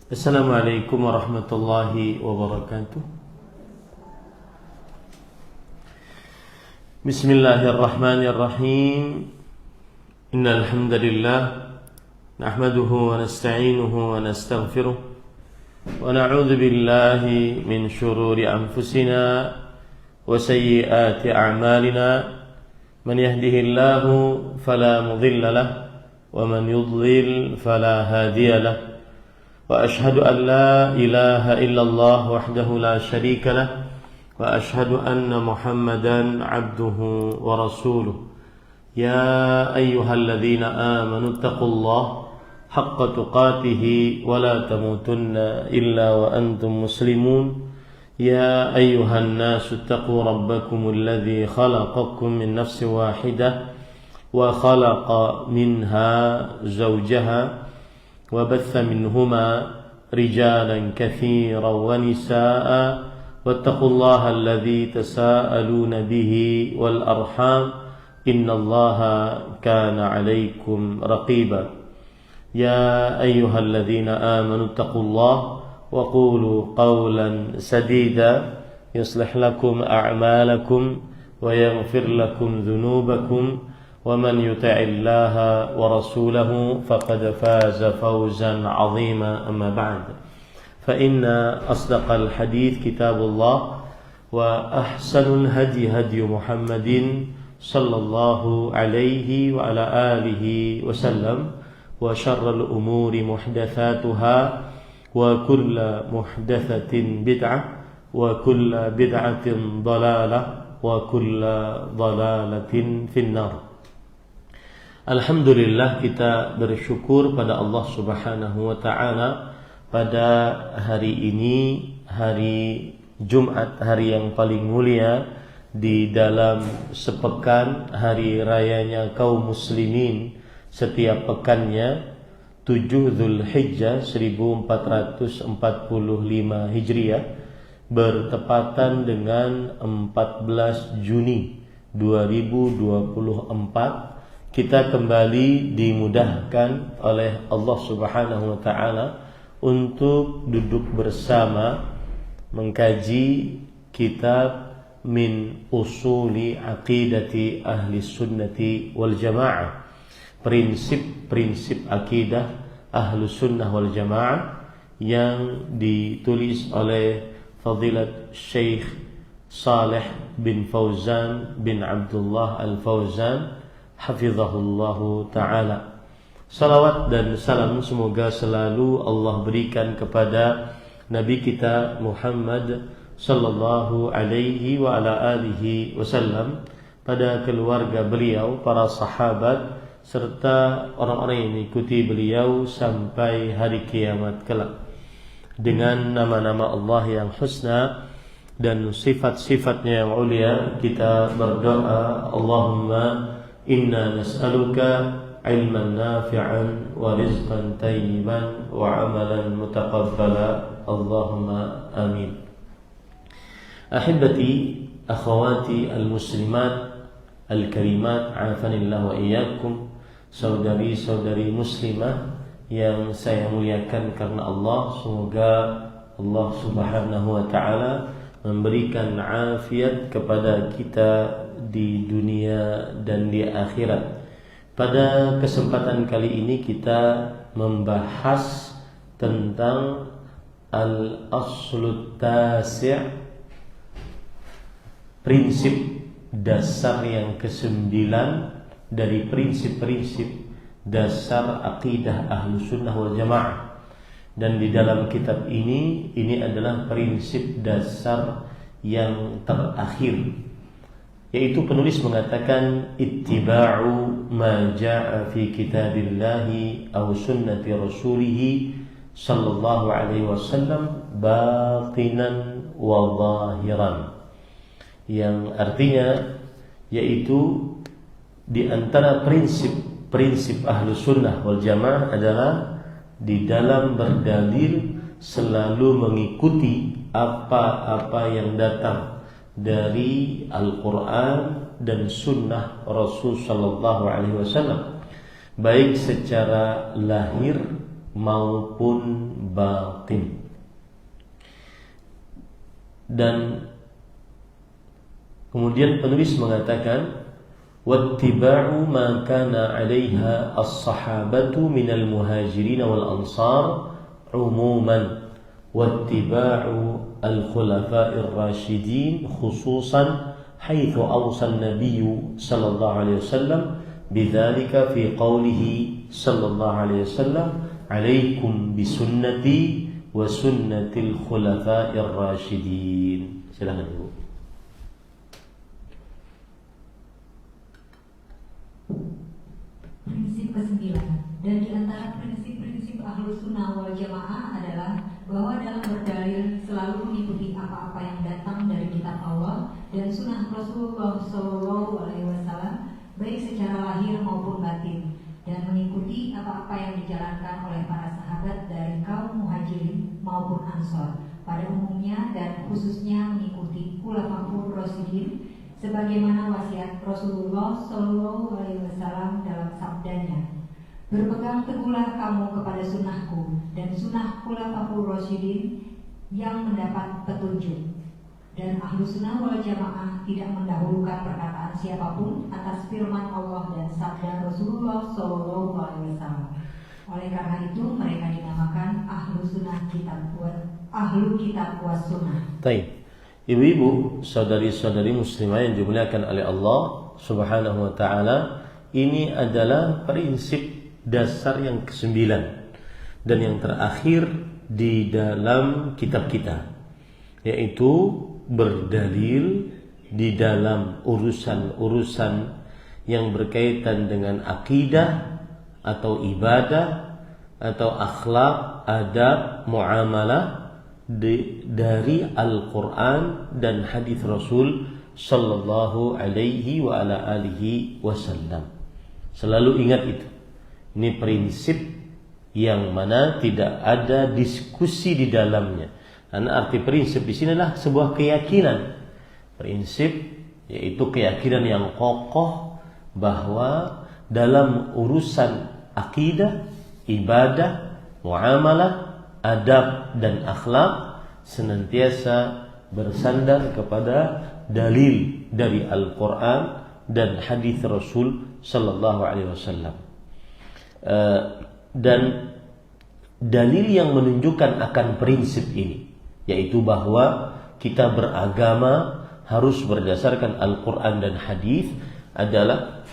Assalamualaikum warahmatullahi wabarakatuh. Bismillahirrahmanirrahim. Innal hamdalillah nahmaduhu wa nasta'inuhu wa nastaghfiruh wa na'udzu billahi min shururi anfusina wa sayyiati a'malina. Man yahdihillahu fala mudilla lahu wa man yudlil fala hadiya lahu. وأشهد أن لا إله إلا الله وحده لا شريك له وأشهد أن محمدا عبده ورسوله. يا أيها الذين آمنوا اتقوا الله حق تقاته ولا تموتن إلا وأنتم مسلمون. يا أيها الناس اتقوا ربكم الذي خلقكم من نفس واحدة وخلق منها زوجها وبث منهما رجالا كثيرا ونساء واتقوا الله الذي تساءلون به والأرحام إن الله كان عليكم رقيبا. يا أيها الذين آمنوا اتقوا الله وقولوا قولا سديدا يصلح لكم أعمالكم ويغفر لكم ذنوبكم ومن يطع الله ورسوله فقد فاز فوزا عظيما. أما بعد فإن أصدق الحديث كتاب الله وأحسن الهدي هدي محمد صلى الله عليه وعلى آله وسلم وشر الأمور محدثاتها وكل محدثة بدعة وكل بدعة ضلالة وكل ضلالة في النار. Alhamdulillah, kita bersyukur pada Allah Subhanahu wa ta'ala pada hari ini, hari Jumat, hari yang paling mulia di dalam sepekan hari rayanya kaum muslimin setiap pekannya, 7 Dzulhijjah 1445 Hijriah, bertepatan dengan 14 Juni 2024. Kita kembali dimudahkan oleh Allah Subhanahu wa ta'ala untuk duduk bersama mengkaji kitab Min Usuli Aqidati Ahli Sunnati wal Jamaah, prinsip-prinsip akidah Ahlu Sunnah wal Jamaah, yang ditulis oleh Fadilat Syekh Saleh bin Fauzan bin Abdullah Al-Fauzan hafizahullahu ta'ala. Salawat dan salam semoga selalu Allah berikan kepada Nabi kita Muhammad sallallahu alaihi wa ala alihi wasallam, pada keluarga beliau, para sahabat, serta orang-orang yang mengikuti beliau sampai hari kiamat kelak. Dengan nama-nama Allah yang husna dan sifat-sifatnya yang ulia, kita berdoa, Allahumma inna nas'aluka ilman nafi'an wa rizqan tayyiban wa amalan mutaqabbala. Allahumma amin. Ahibati, akhawati al-muslimat al-karimat, afanillah wa iyyakum, saudari-saudari muslimah yang saya muliakan karena Allah. Semoga Allah Subhanahu wa ta'ala memberikan afiat kepada kita di dunia dan di akhirat. Pada kesempatan kali ini kita membahas tentang al-aslut tasi', prinsip dasar yang ke-9 dari prinsip-prinsip dasar akidah Ahlu Sunnah wal Jamaah. Dan di dalam kitab ini adalah prinsip dasar yang terakhir, yaitu penulis mengatakan ittiba'u ma ja'a fi kitabillahi aw sunnati rasulih sallallahu alaihi wasallam batinan wa zahiran, yang artinya yaitu di antara prinsip Ahlu Sunnah wal Jamaah adalah di dalam berdalil selalu mengikuti apa-apa yang datang dari Al-Quran dan Sunnah Rasul Sallallahu Alaihi Wasallam, baik secara lahir maupun batin. Dan kemudian penulis mengatakan wattiba'u ma kana 'alaiha as-sahabatu minal muhajirin wal ansar umuman wattiba'u al-khulafa'ir rasyidin khususan haitsu awsa an-nabiy sallallahu alaihi wasallam bidzalika fi qawlihi sallallahu alaihi wasallam 'alaikum bisunnati wa sunnatil khulafa'ir rasyidin. Silakan Ibu. Prinsip ke-9, dan di antara prinsip-prinsip Ahlus Sunnah wal Jamaah adalah bahwa dalam berdalil selalu mengikuti apa-apa yang datang dari kitab Allah dan sunnah Rasulullah SAW, baik secara lahir maupun batin, dan mengikuti apa-apa yang dijalankan oleh para sahabat dari kaum muhajirin maupun ansor pada umumnya, dan khususnya mengikuti khulafaur rasyidin sebagaimana wasiat Rasulullah SAW dalam sabdanya, berpegang teguhlah kamu kepada sunnahku dan sunnah khulafaur rasyidin yang mendapat petunjuk. Dan Ahlus Sunnah wal Jamaah tidak mendahulukan perkataan siapapun atas firman Allah dan sabda Rasulullah SAW. Oleh karena itu mereka dinamakan Ahlus Sunnah Ahlu Kitab was Sunnah. Baik. Ibu-ibu, saudari-saudari muslimah yang dimuliakan oleh Allah Subhanahu wa taala, ini adalah prinsip dasar yang ke-9 dan yang terakhir di dalam kitab kita, yaitu berdalil di dalam urusan-urusan yang berkaitan dengan akidah atau ibadah atau akhlak, adab, muamalah dari Al-Quran dan hadis Rasul sallallahu alaihi wa ala alihi wasallam. Selalu ingat itu. Ini prinsip yang mana tidak ada diskusi di dalamnya. Karena arti prinsip di sini adalah sebuah keyakinan. Prinsip yaitu keyakinan yang kokoh bahwa dalam urusan akidah, ibadah, muamalah, adab dan akhlak senantiasa bersandar kepada dalil dari Al-Quran dan hadis Rasul sallallahu alaihi wasallam. Dan dalil yang menunjukkan akan prinsip ini, yaitu bahwa kita beragama harus berdasarkan Al-Quran dan hadis, adalah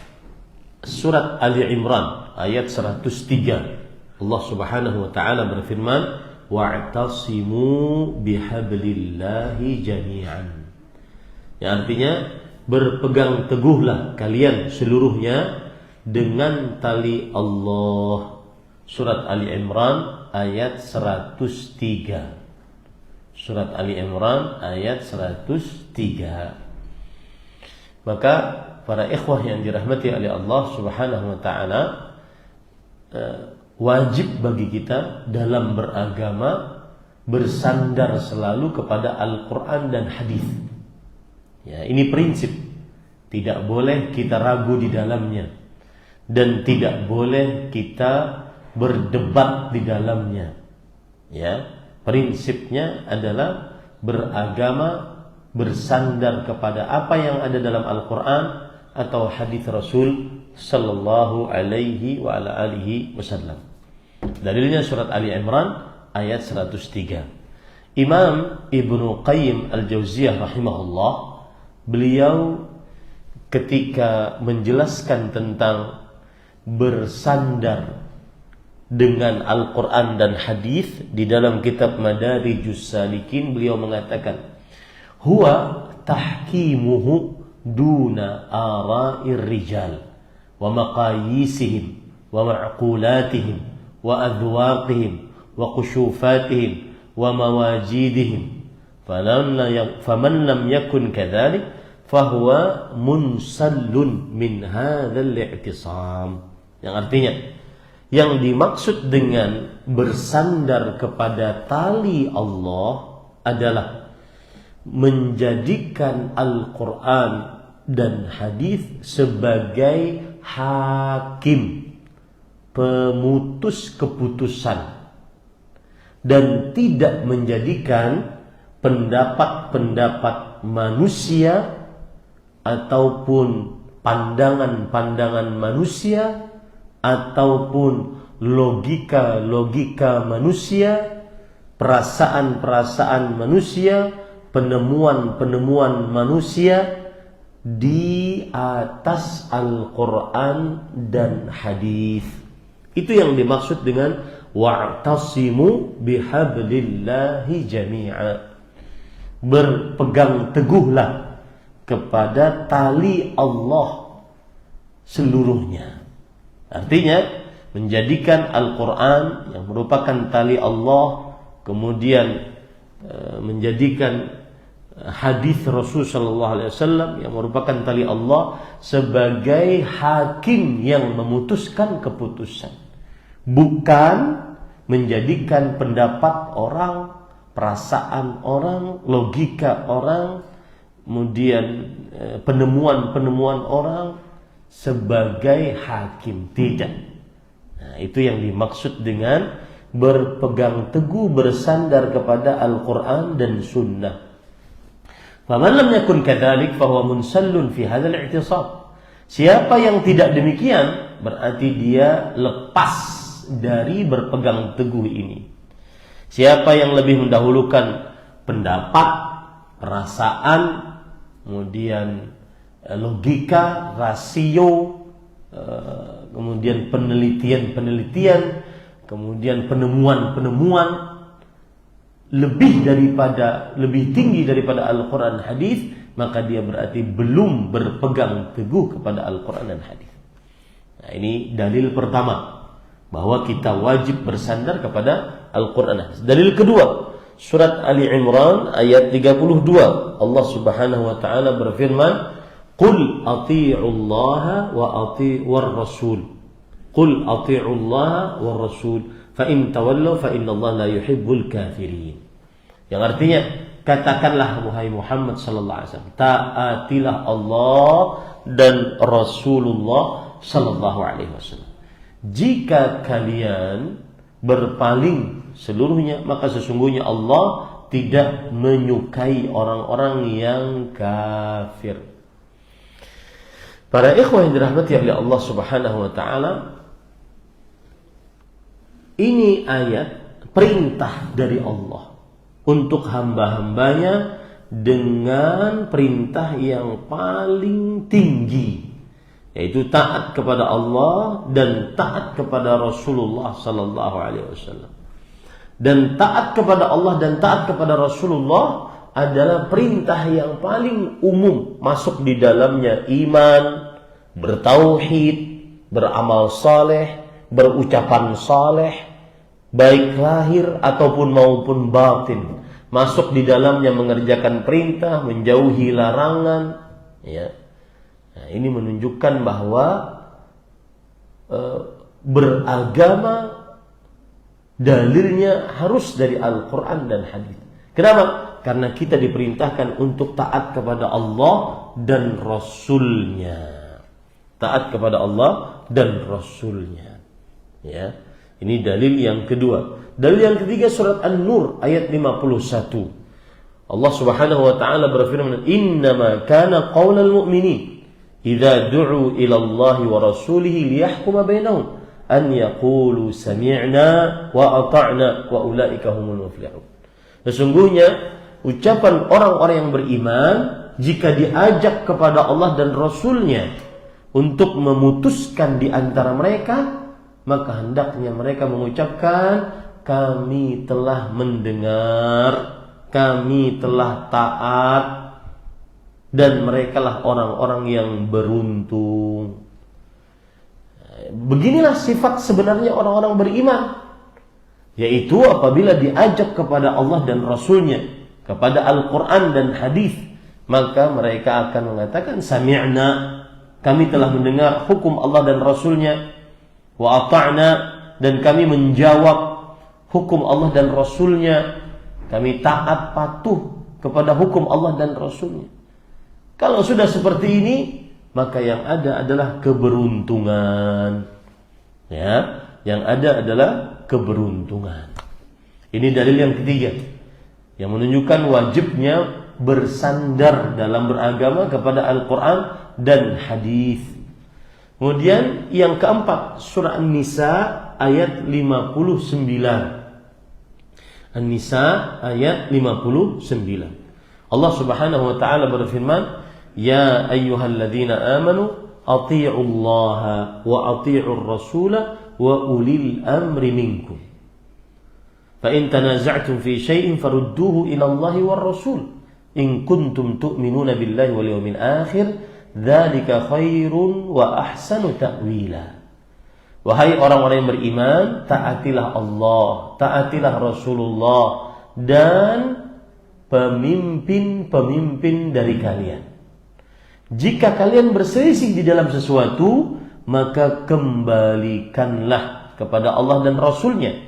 surat Ali Imran ayat 103. Allah Subhanahu wa taala berfirman, wa'tasimu bihablillahi jami'an. Yang artinya berpegang teguhlah kalian seluruhnya dengan tali Allah. Surat Ali Imran ayat 103. Surat Ali Imran ayat 103. Maka para ikhwah yang dirahmati oleh Allah Subhanahu wa taala, wajib bagi kita dalam beragama bersandar selalu kepada Al-Quran dan hadis. Ya, ini prinsip. Tidak boleh kita ragu di dalamnya dan tidak boleh kita berdebat di dalamnya. Ya, prinsipnya adalah beragama bersandar kepada apa yang ada dalam Al-Quran atau hadis Rasul sallallahu alaihi wa ala alihi wasallam. Dalilnya surat Ali Imran ayat 103. Imam Ibnu Qayyim Al-Jauziyah rahimahullah, beliau ketika menjelaskan tentang bersandar dengan Al-Quran dan hadis di dalam kitab Madarijus Salikin, beliau mengatakan, huwa tahkimuhu duna ara'ir rijal wa maqayisihim wa ma'qulatihim wa adwaqihim wa khushufatihim wa mawajidihim, faman lam yakun kadhalik fahuwa munsallun min hadzal i'tisam. Yang artinya, yang dimaksud dengan bersandar kepada tali Allah adalah menjadikan Al-Quran dan hadis sebagai hakim, pemutus keputusan, dan tidak menjadikan pendapat-pendapat manusia ataupun pandangan-pandangan manusia ataupun logika-logika manusia, perasaan-perasaan manusia, penemuan-penemuan manusia di atas Al-Quran dan hadis. Itu yang dimaksud dengan wa'tasimu bihablillahi jami'a. Berpegang teguhlah kepada tali Allah seluruhnya. Artinya menjadikan Al-Quran yang merupakan tali Allah, kemudian menjadikan hadis Rasul sallallahu alaihi wasallam yang merupakan tali Allah sebagai hakim yang memutuskan keputusan, bukan menjadikan pendapat orang, perasaan orang, logika orang, kemudian penemuan-penemuan orang sebagai hakim. Tidak. Nah, itu yang dimaksud dengan berpegang teguh, bersandar kepada Al-Quran dan Sunnah. Faman lam yakun kadzalik fahuwa munsallun fi hadzal i'tisab. Siapa yang tidak demikian berarti dia lepas dari berpegang teguh ini. Siapa yang lebih mendahulukan pendapat, perasaan, kemudian logika, rasio, kemudian penelitian-penelitian, kemudian penemuan-penemuan lebih tinggi daripada Al-Quran dan hadis, maka dia berarti belum berpegang teguh kepada Al-Quran dan hadis. Nah, ini dalil pertama bahwa kita wajib bersandar kepada Al-Quran dan hadis. Dalil kedua, surat Ali Imran ayat 32. Allah Subhanahu wa taala berfirman, "Qul athi'ullaha wa athi'ur rasul." Qul athi'ullaha war rasul fa in tawallaw fa innallaha la yuhibbul kafirin. Yang artinya, katakanlah wahai Muhammad sallallahu alaihi wasallam, taatilah Allah dan Rasulullah sallallahu alaihi wasallam. Jika kalian berpaling seluruhnya, maka sesungguhnya Allah tidak menyukai orang-orang yang kafir. Para ikhwah yang dirahmati oleh Allah Subhanahu wa taala, ini ayat perintah dari Allah untuk hamba-hambanya dengan perintah yang paling tinggi, yaitu taat kepada Allah dan taat kepada Rasulullah sallallahu alaihi wasallam. Dan taat kepada Allah dan taat kepada Rasulullah adalah perintah yang paling umum, masuk di dalamnya iman, bertauhid, beramal saleh, berucapan saleh, baik lahir ataupun maupun batin, masuk di dalamnya mengerjakan perintah, menjauhi larangan, ya. Nah, ini menunjukkan bahwa beragama dalilnya harus dari Al-Quran dan hadis. Kenapa? Karena kita diperintahkan untuk taat kepada Allah dan Rasulnya. Taat kepada Allah dan Rasulnya, ya. Ini dalil yang kedua. Dalil yang ketiga, surat An-Nur ayat 51. Allah Subhanahu wa taala berfirman, "Innama kana qaulal mu'minin idza du'u ila Allah wa rasulihi liyahkuma bainahum an yaqulu sami'na wa ata'na wa ulaika humul muflihun." Sesungguhnya ucapan orang-orang yang beriman jika diajak kepada Allah dan Rasulnya untuk memutuskan di antara mereka, maka hendaknya mereka mengucapkan, kami telah mendengar, kami telah taat, dan merekalah orang-orang yang beruntung. Beginilah sifat sebenarnya orang-orang beriman, yaitu apabila diajak kepada Allah dan Rasulnya, kepada Al-Quran dan hadis, maka mereka akan mengatakan sami'na, kami telah mendengar hukum Allah dan Rasulnya, wa ata'na, dan kami menjawab hukum Allah dan Rasulnya, kami taat patuh kepada hukum Allah dan Rasulnya. Kalau sudah seperti ini, maka yang ada adalah keberuntungan, ya, yang ada adalah keberuntungan. Ini dalil yang ketiga yang menunjukkan wajibnya bersandar dalam beragama kepada Al-Quran dan hadis. Kemudian yang keempat, surah An-Nisa ayat 59. An-Nisa ayat 59. Allah Subhanahu wa taala berfirman, "Ya ayyuhalladzina amanu athi'ullaha wa athi'ur rasula wa ulil amri minkum. Fa in tanaza'tum fi syai'in farudduhu ila Allahi war rasul in kuntum tu'minuna billahi wal yawmil akhir dzalika khairun wa ahsanu ta'wila." Wahai orang-orang yang beriman, taatilah Allah, taatilah Rasulullah dan pemimpin-pemimpin dari kalian. Jika kalian berselisih di dalam sesuatu, maka kembalikanlah kepada Allah dan Rasulnya.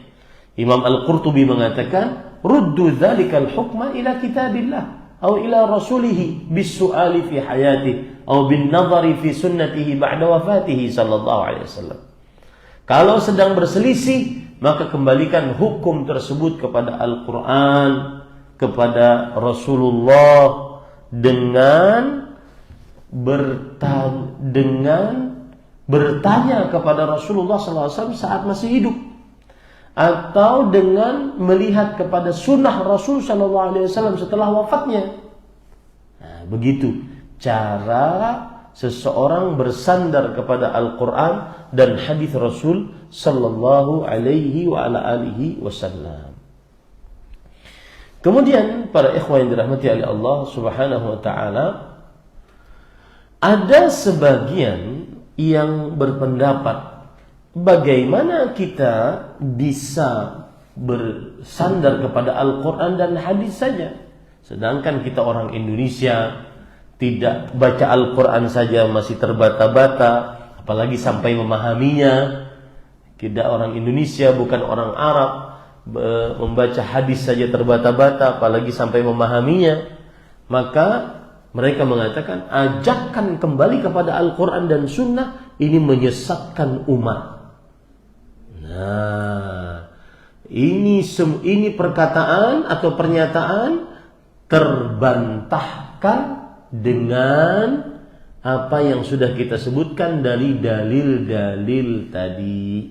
Imam Al-Qurtubi mengatakan, ruddu dzalikal hukma ila kitabillah atau ila rasulihi bis-su'ali fi hayatihi atau bin nadhari fi sunnatihi ba'da wafatihi sallallahu alaihi wasallam. Kalau sedang berselisih, maka kembalikan hukum tersebut kepada Al-Quran, kepada Rasulullah dengan bertanya kepada Rasulullah SAW saat masih hidup, atau dengan melihat kepada sunnah Rasul SAW setelah wafatnya. Nah, begitu cara seseorang bersandar kepada Al-Quran dan hadis Rasul sallallahu alaihi wa ala alihi wasallam. Kemudian para ikhwan yang dirahmati oleh Allah Subhanahu wa taala, ada sebagian yang berpendapat bagaimana kita bisa bersandar kepada Al-Quran dan hadis saja, sedangkan kita orang Indonesia tidak baca Al-Quran saja masih terbata-bata, apalagi sampai memahaminya. Kita orang Indonesia, bukan orang Arab, membaca hadis saja terbata-bata, apalagi sampai memahaminya. Maka mereka mengatakan ajakan kembali kepada Al-Quran dan Sunnah ini menyesatkan umat. Nah, ini perkataan atau pernyataan terbantahkan dengan apa yang sudah kita sebutkan dari dalil-dalil tadi.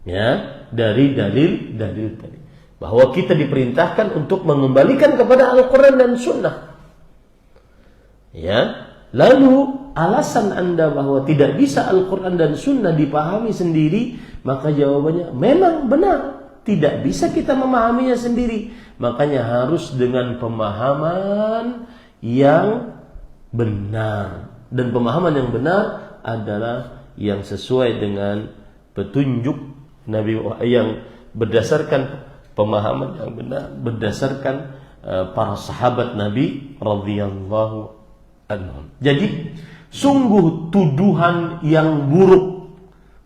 Ya, dari dalil-dalil tadi. Bahwa kita diperintahkan untuk mengembalikan kepada Al-Quran dan Sunnah. Ya, lalu alasan Anda bahwa tidak bisa Al-Quran dan Sunnah dipahami sendiri, maka jawabannya memang benar. Tidak bisa kita memahaminya sendiri. Makanya harus dengan pemahaman yang benar, dan pemahaman yang benar adalah yang sesuai dengan petunjuk Nabi, yang berdasarkan pemahaman yang benar, berdasarkan para sahabat Nabi radhiyallahu anhum. Jadi sungguh tuduhan yang buruk,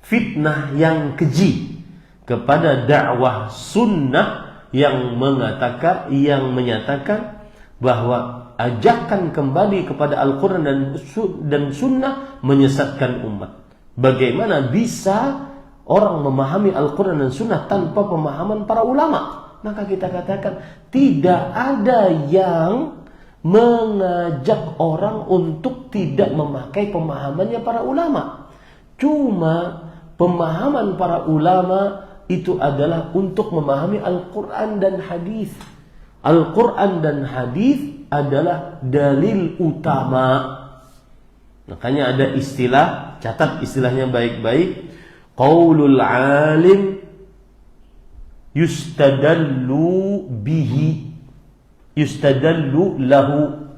fitnah yang keji kepada dakwah sunnah yang menyatakan bahwa ajakan kembali kepada Al-Quran dan Sunnah menyesatkan umat. Bagaimana bisa orang memahami Al-Quran dan Sunnah tanpa pemahaman para ulama? Maka kita katakan tidak ada yang mengajak orang untuk tidak memakai pemahamannya para ulama. Cuma pemahaman para ulama itu adalah untuk memahami Al-Quran dan hadis. Al-Quran dan hadis adalah dalil utama. Makanya ada istilah, catat istilahnya baik-baik. Qaulul alim yustadallu bihi, yustadallu lahu.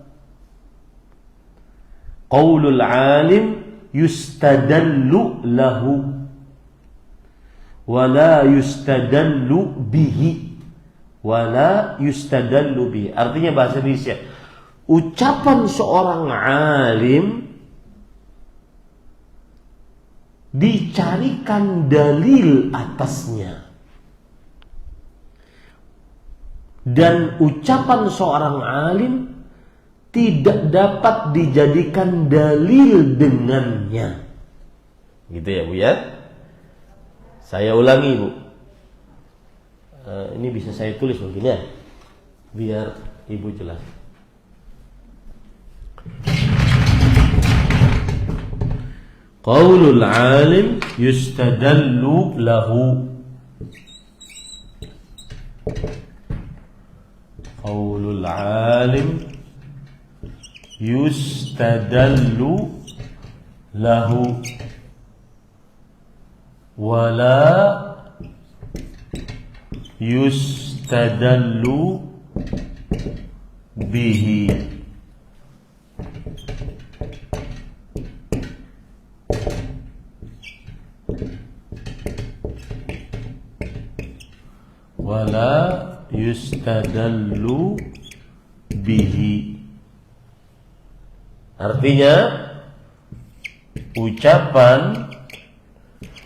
Qaulul alim yustadallu lahu wala yustadallu bihi, wala yustadallu bihi. Artinya bahasa Indonesia, ucapan seorang alim dicarikan dalil atasnya, dan ucapan seorang alim tidak dapat dijadikan dalil dengannya. Gitu ya Bu ya. Saya ulangi Bu. Ini bisa saya tulis mungkin ya, biar ibu jelas. Qaulul alim yustadallu lahu. Qaulul alim yustadallu lahu wala yustadallu bihi. Wala yustadallu bihi. Artinya ucapan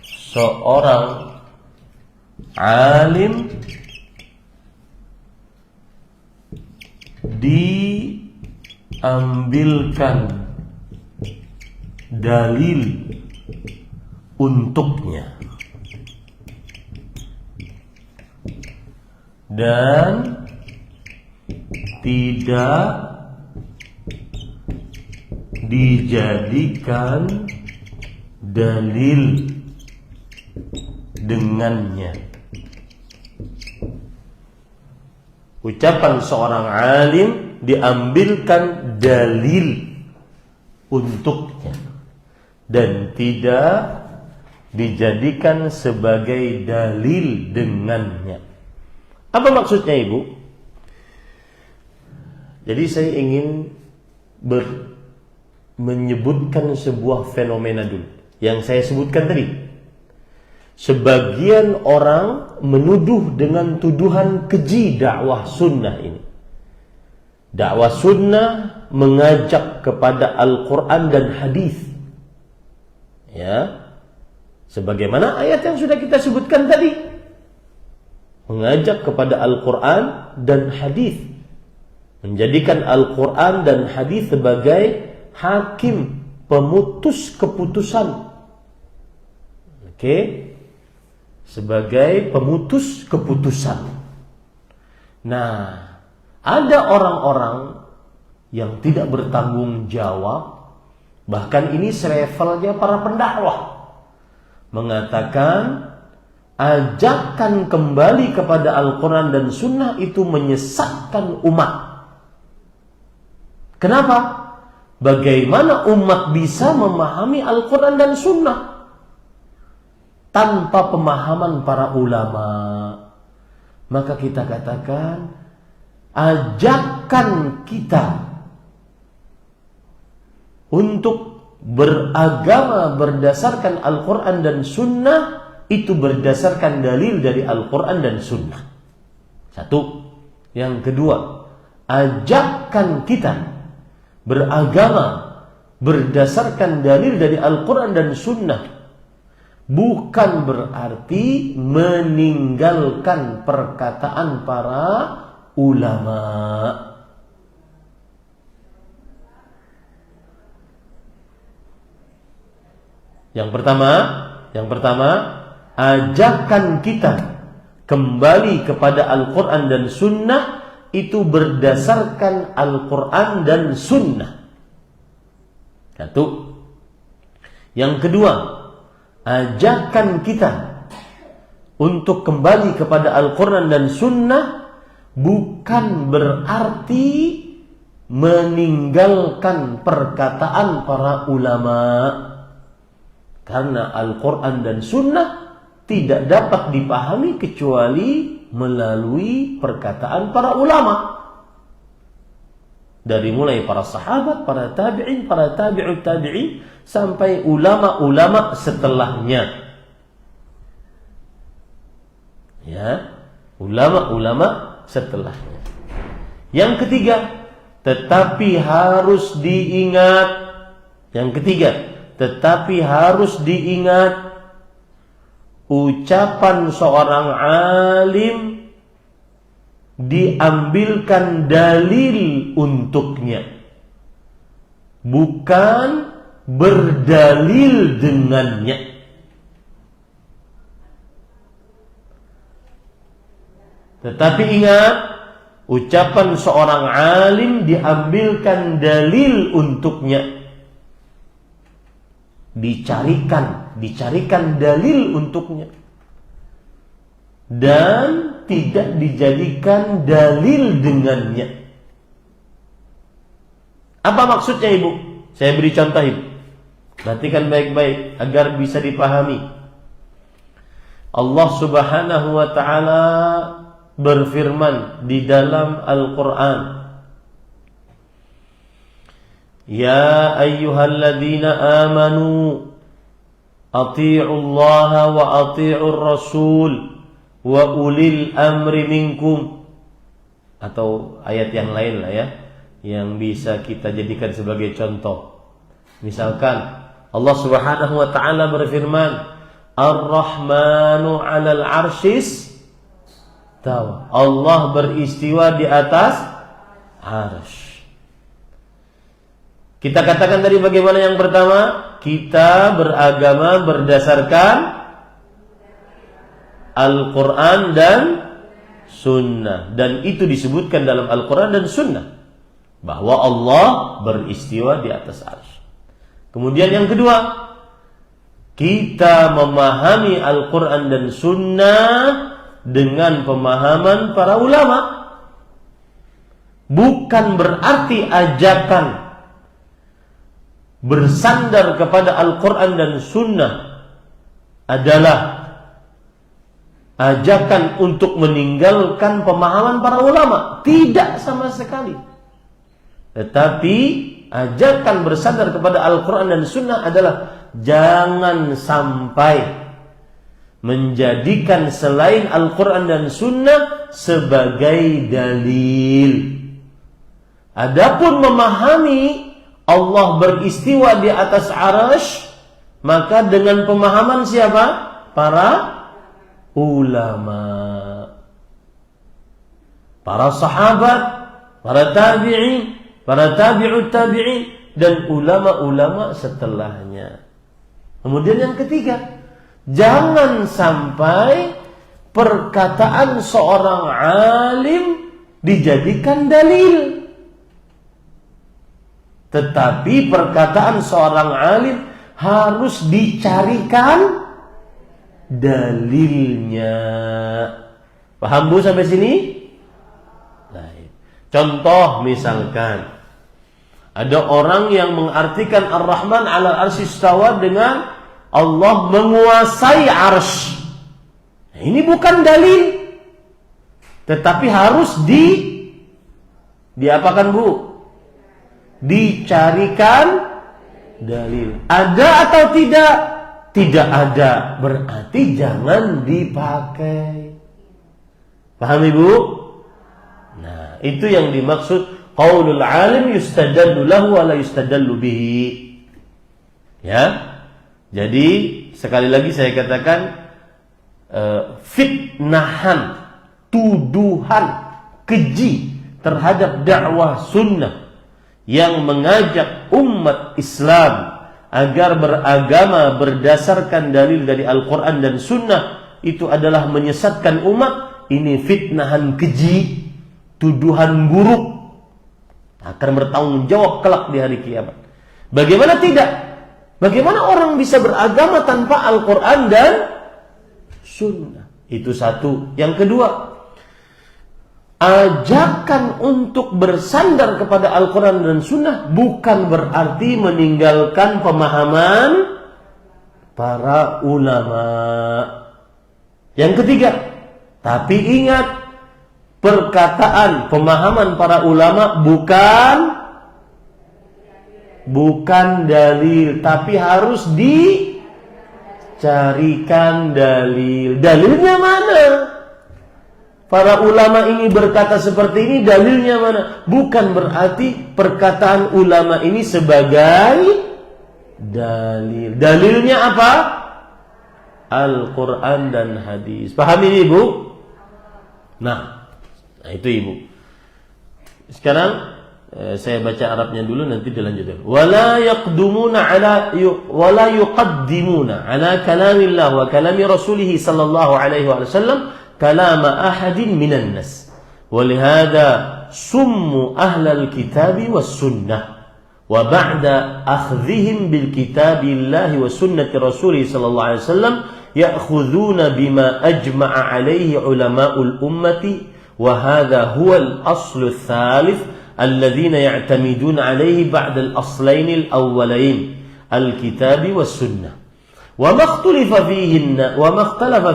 seorang alim diambilkan dalil untuknya dan tidak dijadikan dalil dengannya. Ucapan seorang alim diambilkan dalil untuknya dan tidak dijadikan sebagai dalil dengannya. Apa maksudnya, Ibu? Jadi saya ingin menyebutkan sebuah fenomena dulu yang saya sebutkan tadi. Sebagian orang menuduh dengan tuduhan keji dakwah sunnah ini. Dakwah sunnah mengajak kepada Al-Quran dan hadis. Ya, sebagaimana ayat yang sudah kita sebutkan tadi. Mengajak kepada Al-Quran dan hadis, menjadikan Al-Quran dan hadis sebagai hakim pemutus keputusan. Oke, sebagai pemutus keputusan. Nah, ada orang-orang yang tidak bertanggung jawab, bahkan ini selevelnya para pendakwah, mengatakan ajakan kembali kepada Al-Quran dan Sunnah itu menyesatkan umat. Kenapa? Bagaimana umat bisa memahami Al-Quran dan Sunnah tanpa pemahaman para ulama? Maka kita katakan ajakan kita untuk beragama berdasarkan Al-Quran dan Sunnah itu berdasarkan dalil dari Al-Quran dan Sunnah. Satu. Yang kedua, ajakan kita beragama berdasarkan dalil dari Al-Quran dan Sunnah bukan berarti meninggalkan perkataan para ulama. Yang pertama, ajakan kita kembali kepada Al-Quran dan Sunnah itu berdasarkan Al-Quran dan Sunnah. Satu. Yang kedua, ajakan kita untuk kembali kepada Al-Quran dan Sunnah bukan berarti meninggalkan perkataan para ulama. Karena Al-Quran dan Sunnah tidak dapat dipahami kecuali melalui perkataan para ulama. Dari mulai para sahabat, para tabi'in, para tabi'ut tabi'in, sampai ulama-ulama setelahnya. Ya, ulama-ulama setelahnya. Yang ketiga, tetapi harus diingat. Tetapi harus diingat ucapan seorang alim diambilkan dalil untuknya, bukan berdalil dengannya. Tetapi ingat, ucapan seorang alim diambilkan dalil untuknya. Dicarikan dalil untuknya. Dan tidak dijadikan dalil dengannya. Apa maksudnya Ibu? Saya beri contoh Ibu. Perhatikan baik-baik agar bisa dipahami. Allah Subhanahu wa ta'ala berfirman di dalam Al-Quran, Ya ayyuhalladzina amanu ati'u Allah wa ati'u Rasul wa ulil amri minkum. Atau ayat yang lain lah ya, yang bisa kita jadikan sebagai contoh. Misalkan Allah Subhanahu wa ta'ala berfirman, Ar-Rahmanu 'alal 'arsyis tawa. Allah beristiwa di atas arsy. Kita katakan tadi bagaimana yang pertama? Kita beragama berdasarkan Al-Quran dan Sunnah. Dan itu disebutkan dalam Al-Quran dan Sunnah, bahwa Allah beristiwa di atas arsy. Kemudian yang kedua, kita memahami Al-Quran dan Sunnah dengan pemahaman para ulama. Bukan berarti ajakan bersandar kepada Al-Quran dan Sunnah adalah ajakan untuk meninggalkan pemahaman para ulama. Tidak sama sekali. Tetapi ajakan bersandar kepada Al-Quran dan Sunnah adalah jangan sampai menjadikan selain Al-Quran dan Sunnah sebagai dalil. Adapun memahami Allah beristiwa di atas arsy, maka dengan pemahaman siapa? Para ulama, para sahabat, para tabi'in, para tabi'ut tabi'in, dan ulama-ulama setelahnya. Kemudian yang ketiga, jangan sampai perkataan seorang alim dijadikan dalil. Tetapi perkataan seorang alim harus dicarikan dalilnya. Paham Bu sampai sini? Baik. Contoh misalkan, ada orang yang mengartikan Ar-Rahman 'alal 'arsy istawa dengan Allah menguasai arsy. Nah, ini bukan dalil. Tetapi harus diapakan Bu? Dicarikan dalil. Ada atau tidak? Tidak ada. Berarti jangan dipakai. Paham Ibu? Nah, itu yang dimaksud qaulul alim yustadallu lahu wa la yustadallu bihi. Ya. Jadi sekali lagi saya katakan, fitnahan, tuduhan, keji terhadap dakwah sunnah yang mengajak umat Islam agar beragama berdasarkan dalil dari Al-Quran dan Sunnah, itu adalah menyesatkan umat. Ini fitnahan keji, tuduhan buruk, akan bertanggung jawab kelak di hari kiamat. Bagaimana tidak? Bagaimana orang bisa beragama tanpa Al-Quran dan Sunnah? Itu satu. Yang kedua, ajakan untuk bersandar kepada Al-Quran dan Sunnah bukan berarti meninggalkan pemahaman para ulama. Yang ketiga, tapi ingat, perkataan pemahaman para ulama bukan dalil, tapi harus dicarikan dalil. Dalilnya mana? Para ulama ini berkata seperti ini, dalilnya mana? Bukan berarti perkataan ulama ini sebagai dalil. Dalilnya apa? Al-Quran dan hadis. Paham ini Ibu? Nah itu Ibu. Sekarang saya baca Arabnya dulu, nanti dilanjutkan. Wala yuqaddimuna ala kalamillah wa kalami rasulih sallallahu alaihi wasallam kalama ahadin minan nas. Walihada summu ahlal kitabi was sunnah. Wa ba'da akhdhihim bil kitabillahi wa sunnati rasulih sallallahu alaihi wasallam ya'khudhuna bima ajma'a alaihi ulama'ul ummati wa hadha huwa al-aslu ats-tsalits alladhina ya'tamiduna alaihi ba'da al-aslain al-awwalain al-kitabi was sunnah. Wa ma ikhtalafa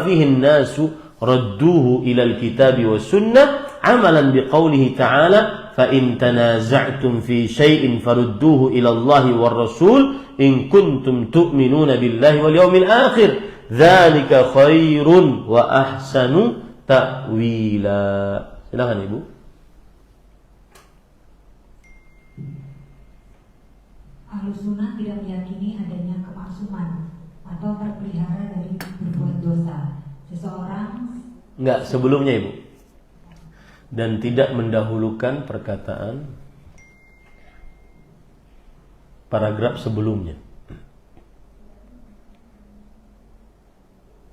fihi an-nas radduhu ila al-kitabi was sunnah amalan biqaulihi ta'ala fa in tanaza'tum fi shay'in farudduhu ila Allahi war rasul in kuntum tu'minuna billahi wal yawmil akhir dzalika khairun wa ahsanu ta'wila. Silakan Ibu. Ahlus sunnah tidak meyakini adanya kemaksuman atau terpelihara dari berbuat dosa seseorang. Enggak, sebelumnya Ibu. Dan tidak mendahulukan perkataan paragraf sebelumnya.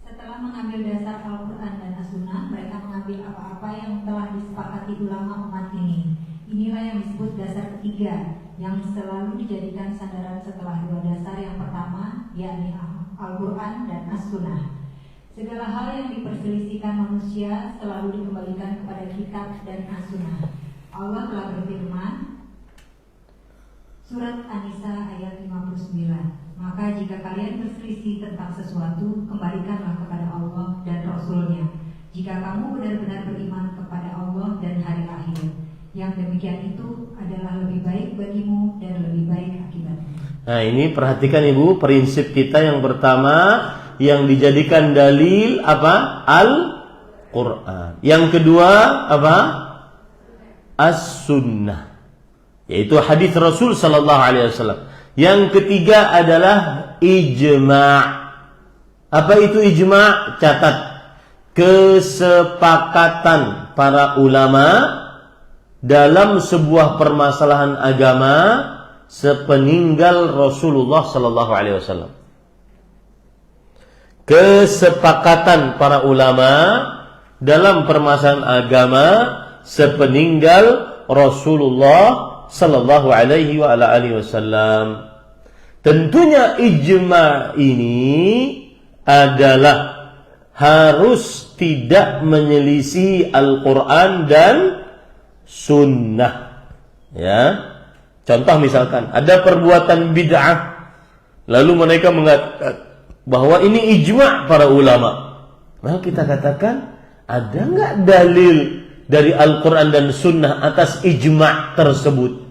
Setelah mengambil dasar Al-Quran dan As-Sunnah, mereka mengambil apa-apa yang telah disepakati ulama umat ini. Inilah yang disebut dasar ketiga, yang selalu dijadikan sandaran setelah dua dasar yang pertama, yakni Al-Quran dan As-Sunnah. Segala hal yang diperselisihkan manusia selalu dikembalikan kepada kitab dan As-Sunnah. Allah telah berfirman, Surat An-Nisa ayat 59, maka jika kalian berselisih tentang sesuatu, kembalikanlah kepada Allah dan Rasul-Nya. Jika kamu benar-benar beriman kepada Allah dan hari akhir, yang demikian itu adalah lebih baik bagimu dan lebih baik akibatnya. Nah, ini perhatikan Ibu, prinsip kita yang pertama yang dijadikan dalil apa? Al-Quran. Yang kedua apa? As-Sunnah, yaitu hadis Rasul sallallahu alaihi wasallam. Yang ketiga adalah ijma'. Apa itu ijma'? Catat. Kesepakatan para ulama dalam sebuah permasalahan agama sepeninggal Rasulullah sallallahu alaihi wasallam. Kesepakatan para ulama dalam permasalahan agama sepeninggal Rasulullah sallallahu alaihi wa ala alihi wasallam. Tentunya ijma ini adalah harus tidak menyelisihi Al-Quran dan Sunnah. Ya, contoh misalkan ada perbuatan bid'ah, lalu mereka mengatakan bahwa ini ijma' para ulama. Maka kita katakan, ada enggak dalil dari Al-Quran dan Sunnah atas ijma' tersebut?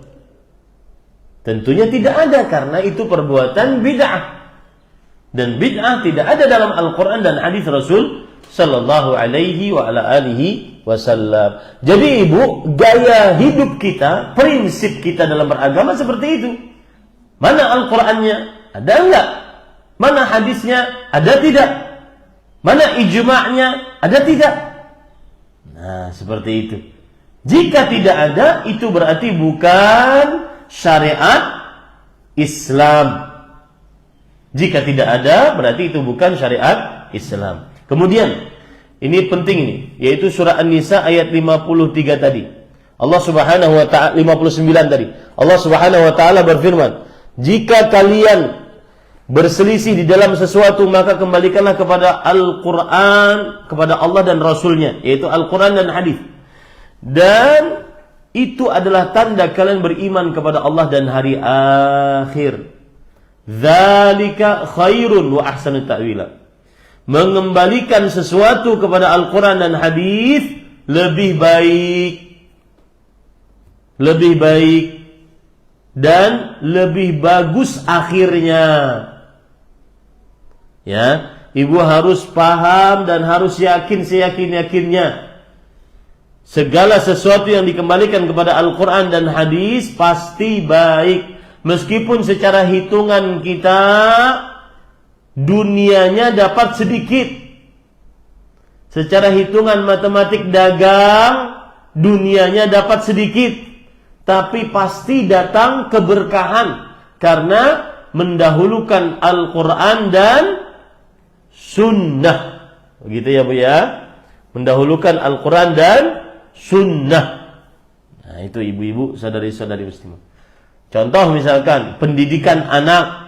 Tentunya tidak ada, karena itu perbuatan bid'ah. Dan bid'ah tidak ada dalam Al-Quran dan hadis Rasul sallallahu alaihi wa ala alihi wasallam. Jadi Ibu, gaya hidup kita, prinsip kita dalam beragama seperti itu. Mana Al-Qurannya? Ada enggak? Mana hadisnya? Ada tidak? Mana ijma'nya? Ada tidak? Nah, seperti itu. Jika tidak ada, itu berarti bukan syariat Islam. Jika tidak ada, berarti itu bukan syariat Islam. Kemudian, ini penting ini, yaitu surah An-Nisa ayat 53 tadi. Allah Subhanahu wa ta'ala 59 tadi. Allah Subhanahu wa ta'ala berfirman, jika kalian berselisih di dalam sesuatu, maka kembalikanlah kepada Al-Quran, kepada Allah dan Rasulnya, yaitu Al-Quran dan hadis. Dan itu adalah tanda kalian beriman kepada Allah dan hari akhir. Dzalika khairun wa ahsanu ta'wila. Mengembalikan sesuatu kepada Al-Quran dan hadis lebih baik dan lebih bagus akhirnya. Ya, Ibu harus paham dan harus yakin seyakin-yakinnya. Segala sesuatu yang dikembalikan kepada Al-Quran dan hadis pasti baik. Meskipun secara hitungan kita dunianya dapat sedikit. Secara hitungan matematik dagang dunianya dapat sedikit. Tapi pasti datang keberkahan karena mendahulukan Al-Quran dan Sunnah. Begitu ya Bu ya. Mendahulukan Al-Quran dan Sunnah. Nah, itu ibu-ibu, saudari-saudari muslimah. Contoh misalkan pendidikan anak.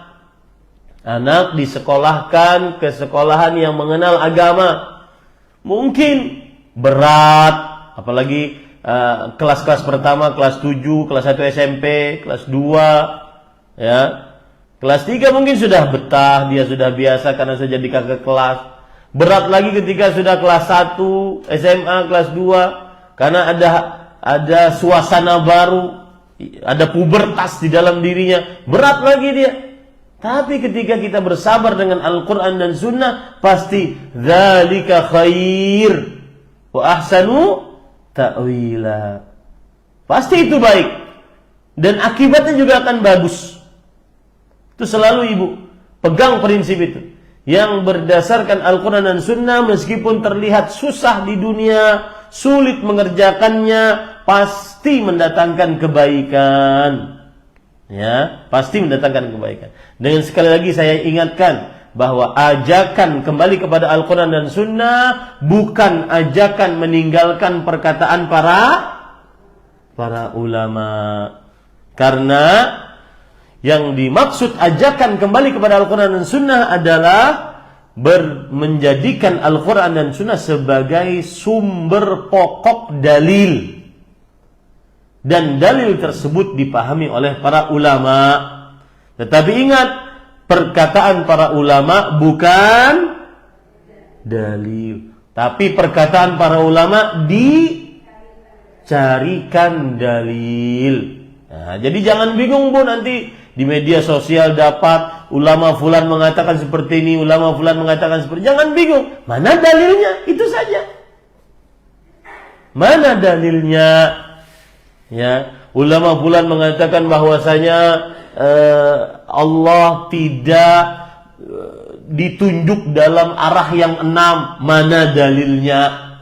Anak disekolahkan ke sekolahan yang mengenal agama. Mungkin berat, apalagi kelas-kelas pertama, kelas 7, kelas 1 SMP, kelas 2, ya. Kelas 3 mungkin sudah betah, dia sudah biasa karena sudah jadi kakak kelas. Berat lagi ketika sudah kelas 1, SMA, kelas 2, karena ada suasana baru, ada pubertas di dalam dirinya, berat lagi dia. Tapi ketika kita bersabar dengan Al-Quran dan Sunnah, pasti dzalika khair wa ahsanu ta'wila. Pasti itu baik dan akibatnya juga akan bagus. Itu selalu ibu pegang prinsip itu. Yang berdasarkan Al-Quran dan Sunnah, meskipun terlihat susah di dunia, sulit mengerjakannya, pasti mendatangkan kebaikan. Ya, pasti mendatangkan kebaikan. Dengan sekali lagi saya ingatkan bahwa ajakan kembali kepada Al-Quran dan Sunnah bukan ajakan meninggalkan perkataan para ulama. Karena yang dimaksud ajakan kembali kepada Al-Quran dan Sunnah adalah menjadikan Al-Quran dan Sunnah sebagai sumber pokok dalil. Dan dalil tersebut dipahami oleh para ulama. Tetapi ingat, perkataan para ulama bukan dalil. Tapi perkataan para ulama dicarikan dalil. Nah, jadi jangan bingung bu, nanti di media sosial dapat ulama fulan mengatakan seperti ini, ulama fulan mengatakan seperti ini. Jangan bingung, mana dalilnya? Itu saja. Mana dalilnya? Ya, ulama fulan mengatakan bahwasanya Allah tidak ditunjuk dalam arah yang 6. Mana dalilnya?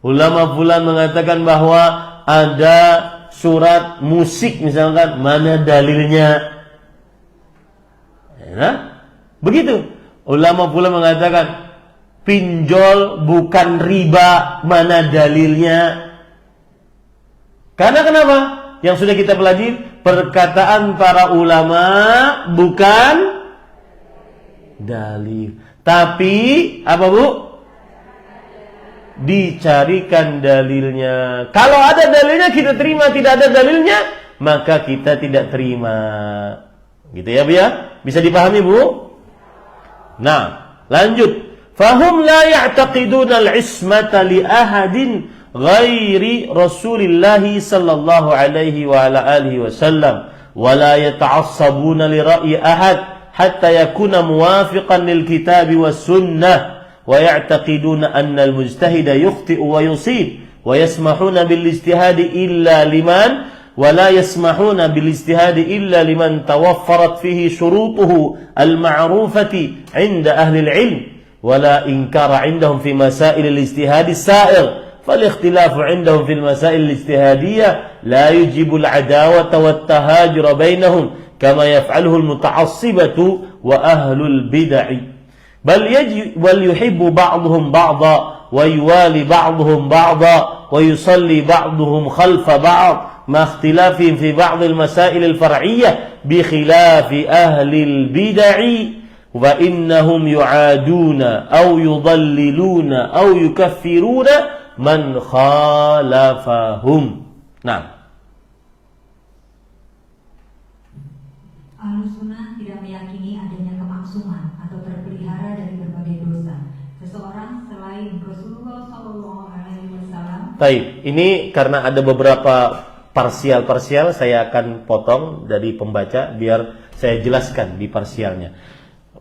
Ulama fulan mengatakan bahwa ada surat musik misalkan, mana dalilnya? Ya, begitu. Ulama pula mengatakan pinjol bukan riba, mana dalilnya? Karena kenapa? Yang sudah kita pelajari, perkataan para ulama bukan dalil. Tapi apa bu? Dicarikan dalilnya. Kalau ada dalilnya kita terima, tidak ada dalilnya maka kita tidak terima. Gitu ya bu ya? Bisa dipahami bu? Nah, lanjut. Fahum la ya'taqiduna al-ismata li ahadin ghairi Rasulillah sallallahu alaihi wa ala alihi wasallam wa la yata'assabuna li ra'yi ahad hatta yakuna muwafiqan lil kitabi was sunnah wa ya'taqiduna anna al-mujtahida yukhti'u wa yusib wa yasmahuna bil ijtihadi illa liman wa la yasmahuna bil ijtihadi illa liman tawaffarat fihi syurutuhu al-ma'rufati 'inda ahli al-'ilm wa la inkara 'indahum fi masail al-ijtihadi as-sa'ir. فالاختلاف عندهم في المسائل الاجتهادية لا يجب العداوة والتهاجر بينهم كما يفعله المتعصبة وأهل البدع بل يحب بعضهم بعضا ويوالي بعضهم بعضا ويصلي بعضهم خلف بعض مع اختلافهم في بعض المسائل الفرعية بخلاف أهل البدع فإنهم يعادون أو يضللون أو يكفرون man khalafahum. Nah, Ahlussunnah tidak meyakini adanya kemaksuman atau terpelihara dari berbagai dosa seseorang selain Rasulullah Shallallahu Alaihi Wasallam. Baik, ini karena ada beberapa parsial saya akan potong dari pembaca biar saya jelaskan di parsialnya.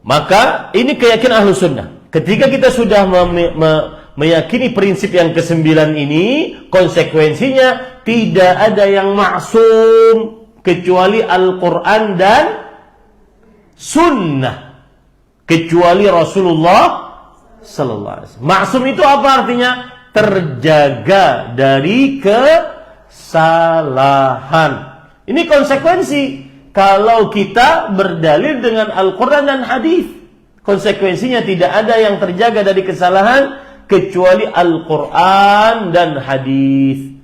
Maka ini keyakinan Ahlussunnah. Ketika kita sudah meyakini prinsip yang ke-9 ini, konsekuensinya tidak ada yang maksum kecuali Al-Quran dan Sunnah, kecuali Rasulullah Sallallahu Alaihi Wasallam. Maksum itu apa artinya? Terjaga dari kesalahan. Ini konsekuensi kalau kita berdalil dengan Al-Quran dan hadis. Konsekuensinya tidak ada yang terjaga dari kesalahan kecuali Al-Quran dan hadis,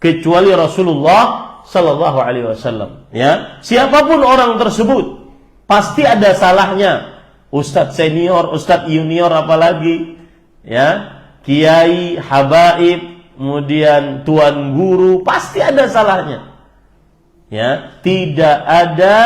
kecuali Rasulullah Sallallahu Alaihi Wasallam. Ya, siapapun orang tersebut pasti ada salahnya. Ustadz senior, ustadz junior, apalagi ya, kiai, habaib, kemudian tuan guru, pasti ada salahnya. Ya, tidak ada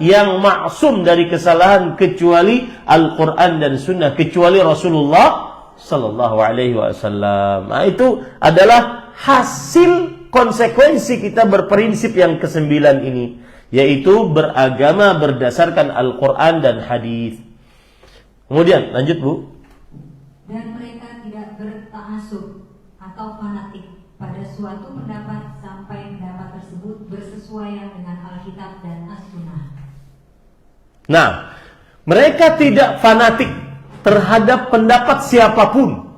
yang maksum dari kesalahan kecuali Al-Quran dan Sunnah, kecuali Rasulullah Sallallahu Alaihi Wasallam. Nah, itu adalah hasil konsekuensi kita berprinsip yang kesembilan ini, yaitu beragama berdasarkan Al-Quran dan hadis. Kemudian lanjut Bu. Dan mereka tidak berta'assub atau fanatik pada suatu pendapat sampai pendapat tersebut bersesuaian dengan Alkitab dan As-Sunnah. Nah, mereka tidak fanatik terhadap pendapat siapapun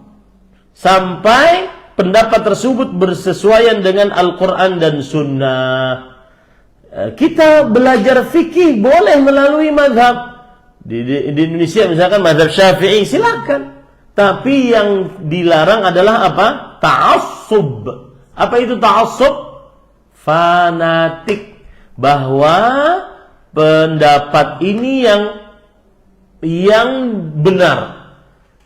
sampai pendapat tersebut bersesuaian dengan Al-Quran dan Sunnah. Kita belajar fikih boleh melalui mazhab. Di Indonesia misalkan mazhab Syafi'i, silakan. Tapi yang dilarang adalah apa? Ta'assub. Apa itu ta'assub? Fanatik. Bahwa pendapat ini yang benar.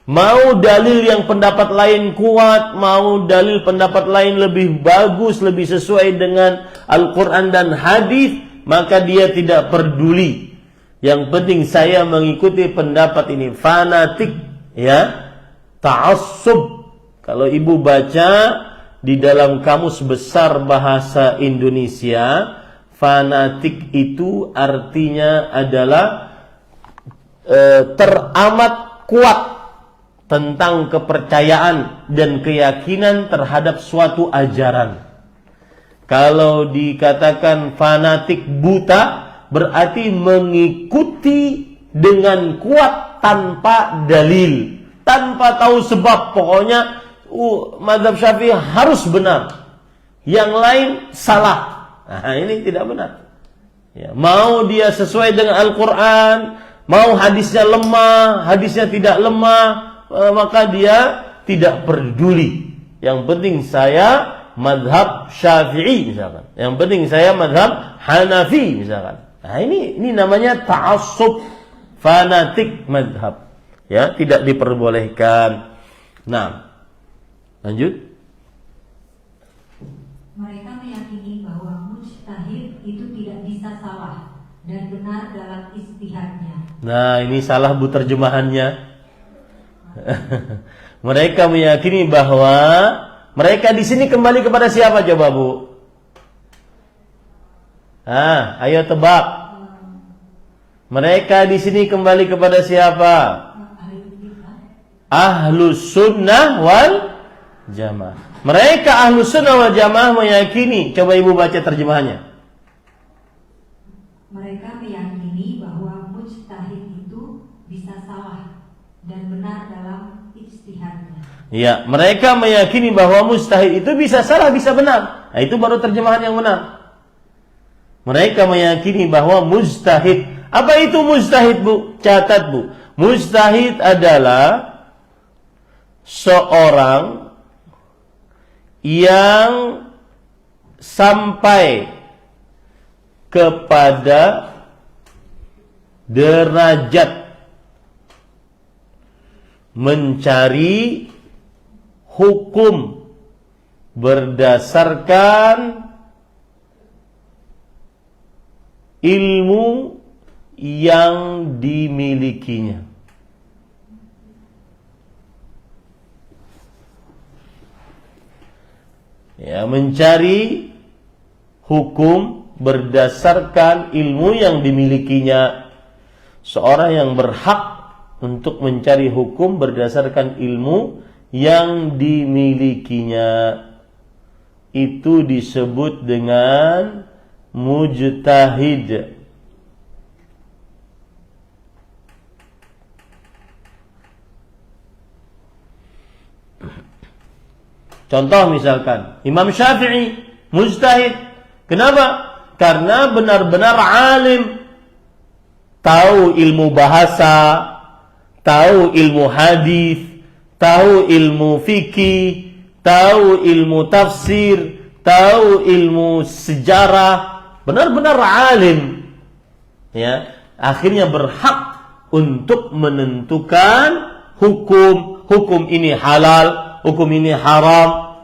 Mau dalil yang pendapat lain kuat, mau dalil pendapat lain lebih bagus, lebih sesuai dengan Al-Quran dan hadis, maka dia tidak peduli. Yang penting saya mengikuti pendapat ini. Fanatik, ya. Ta'assub. Kalau ibu baca di dalam kamus besar bahasa Indonesia, fanatik itu artinya adalah teramat kuat tentang kepercayaan dan keyakinan terhadap suatu ajaran. Kalau dikatakan fanatik buta, berarti mengikuti dengan kuat tanpa dalil, tanpa tahu sebab. Pokoknya mazhab Syafi'i harus benar, yang lain salah. Nah, ini tidak benar. Ya, mau dia sesuai dengan Al-Quran, mau hadisnya lemah, hadisnya tidak lemah, maka dia tidak peduli. Yang penting saya mazhab Syafi'i misalkan, yang penting saya mazhab Hanafi misalkan. Nah, ini namanya ta'assub, fanatik mazhab. Ya, tidak diperbolehkan. Nah, lanjut. Mereka meyakini bahwa mujtahid itu tidak bisa salah dan benar dalam ijtihadnya. Nah, ini salah Bu terjemahannya. Mereka meyakini bahwa mereka di sini kembali kepada siapa coba Bu? Ayo tebak. Mereka di sini kembali kepada siapa? Ahlus Sunnah wal Jamaah. Mereka Ahlus Sunnah wal Jamaah meyakini. Coba ibu baca terjemahannya. Mereka meyakini bahwa mujtahid itu bisa salah dan benar dalam ijtihadnya. Ya, mereka meyakini bahwa mujtahid itu bisa salah, bisa benar. Nah, itu baru terjemahan yang benar. Mereka meyakini bahwa mujtahid. Apa itu mujtahid Bu? Catat Bu. Mujtahid adalah seorang yang sampai kepada derajat mencari hukum berdasarkan ilmu yang dimilikinya. Ya, mencari hukum berdasarkan ilmu yang dimilikinya. Seorang yang berhak untuk mencari hukum berdasarkan ilmu yang dimilikinya, itu disebut dengan mujtahid. Contoh misalkan Imam Syafi'i mujtahid. Kenapa? Karena benar-benar alim, tahu ilmu bahasa, tahu ilmu hadis, tahu ilmu fikih, tahu ilmu tafsir, tahu ilmu sejarah, benar-benar alim, ya, akhirnya berhak untuk menentukan hukum ini halal, hukum ini haram,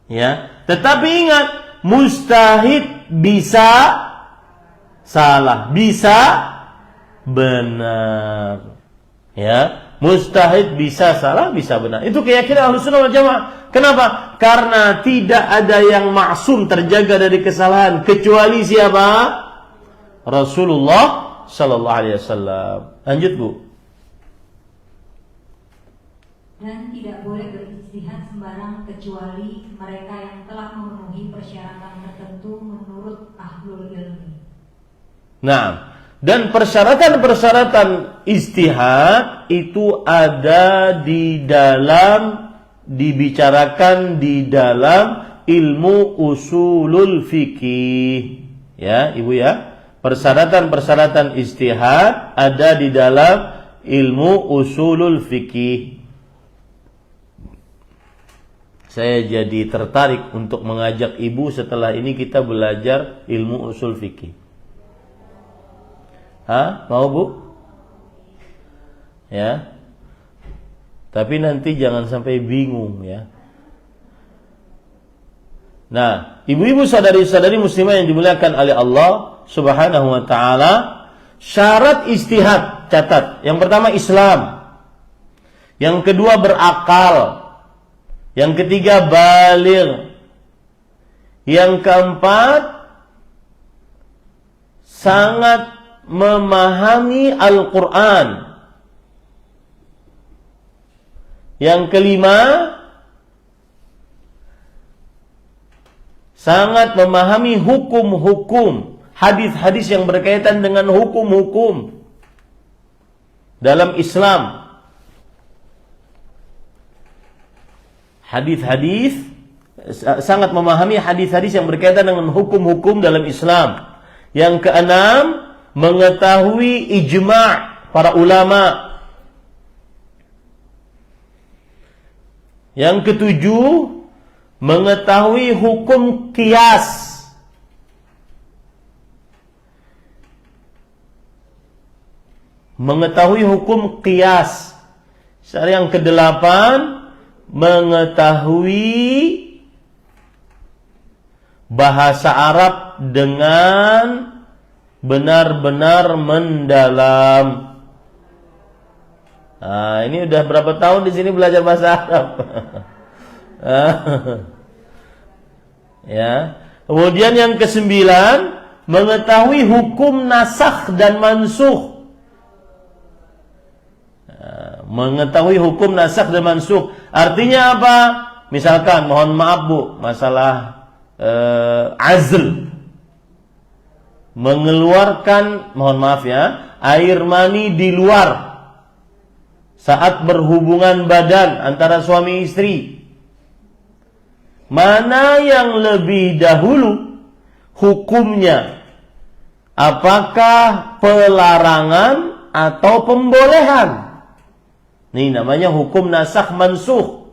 ya. Tetapi ingat, mujtahid bisa salah, bisa benar, ya. Mujtahid bisa salah, bisa benar. Itu keyakinan Ahlussunnah wal Jamaah. Kenapa? Karena tidak ada yang maksum, terjaga dari kesalahan kecuali siapa? Rasulullah sallallahu alaihi wasallam. Lanjut, Bu. Dan tidak boleh berijtihad sembarang kecuali mereka yang telah memenuhi persyaratan tertentu menurut ahlul ilmi. Nah, dan persyaratan-persyaratan ijtihad itu ada dibicarakan di dalam ilmu usulul fikih. Ya, Ibu ya. Persyaratan-persyaratan ijtihad ada di dalam ilmu usulul fikih. Saya jadi tertarik untuk mengajak Ibu setelah ini kita belajar ilmu usul fikih. Mau, Bu? Ya. Tapi nanti jangan sampai bingung, ya. Nah, ibu-ibu, saudari-saudari muslimah yang dimuliakan oleh Allah Subhanahu wa taala, syarat ijtihad, catat. Yang pertama Islam. Yang kedua berakal. Yang ketiga baligh. Yang keempat sangat memahami Al-Quran. Yang kelima, sangat memahami hukum-hukum, hadis-hadis yang berkaitan dengan hukum-hukum dalam Islam. Hadis-hadis, sangat memahami hadis-hadis yang berkaitan dengan hukum-hukum dalam Islam. Yang keenam, mengetahui ijma' para ulama. Yang ketujuh, mengetahui hukum qiyas. Mengetahui hukum qiyas. Yang kedelapan, mengetahui bahasa Arab dengan benar-benar mendalam. Nah, ini udah berapa tahun di sini belajar bahasa Arab? Ya. Kemudian yang kesembilan, mengetahui hukum nasakh dan mansukh. Mengetahui hukum nasakh dan mansukh. Artinya apa? Misalkan, mohon maaf Bu, masalah azl. Mengeluarkan, mohon maaf ya, air mani di luar saat berhubungan badan antara suami istri. Mana yang lebih dahulu hukumnya? Apakah pelarangan atau pembolehan? Ini namanya hukum nasakh mansukh.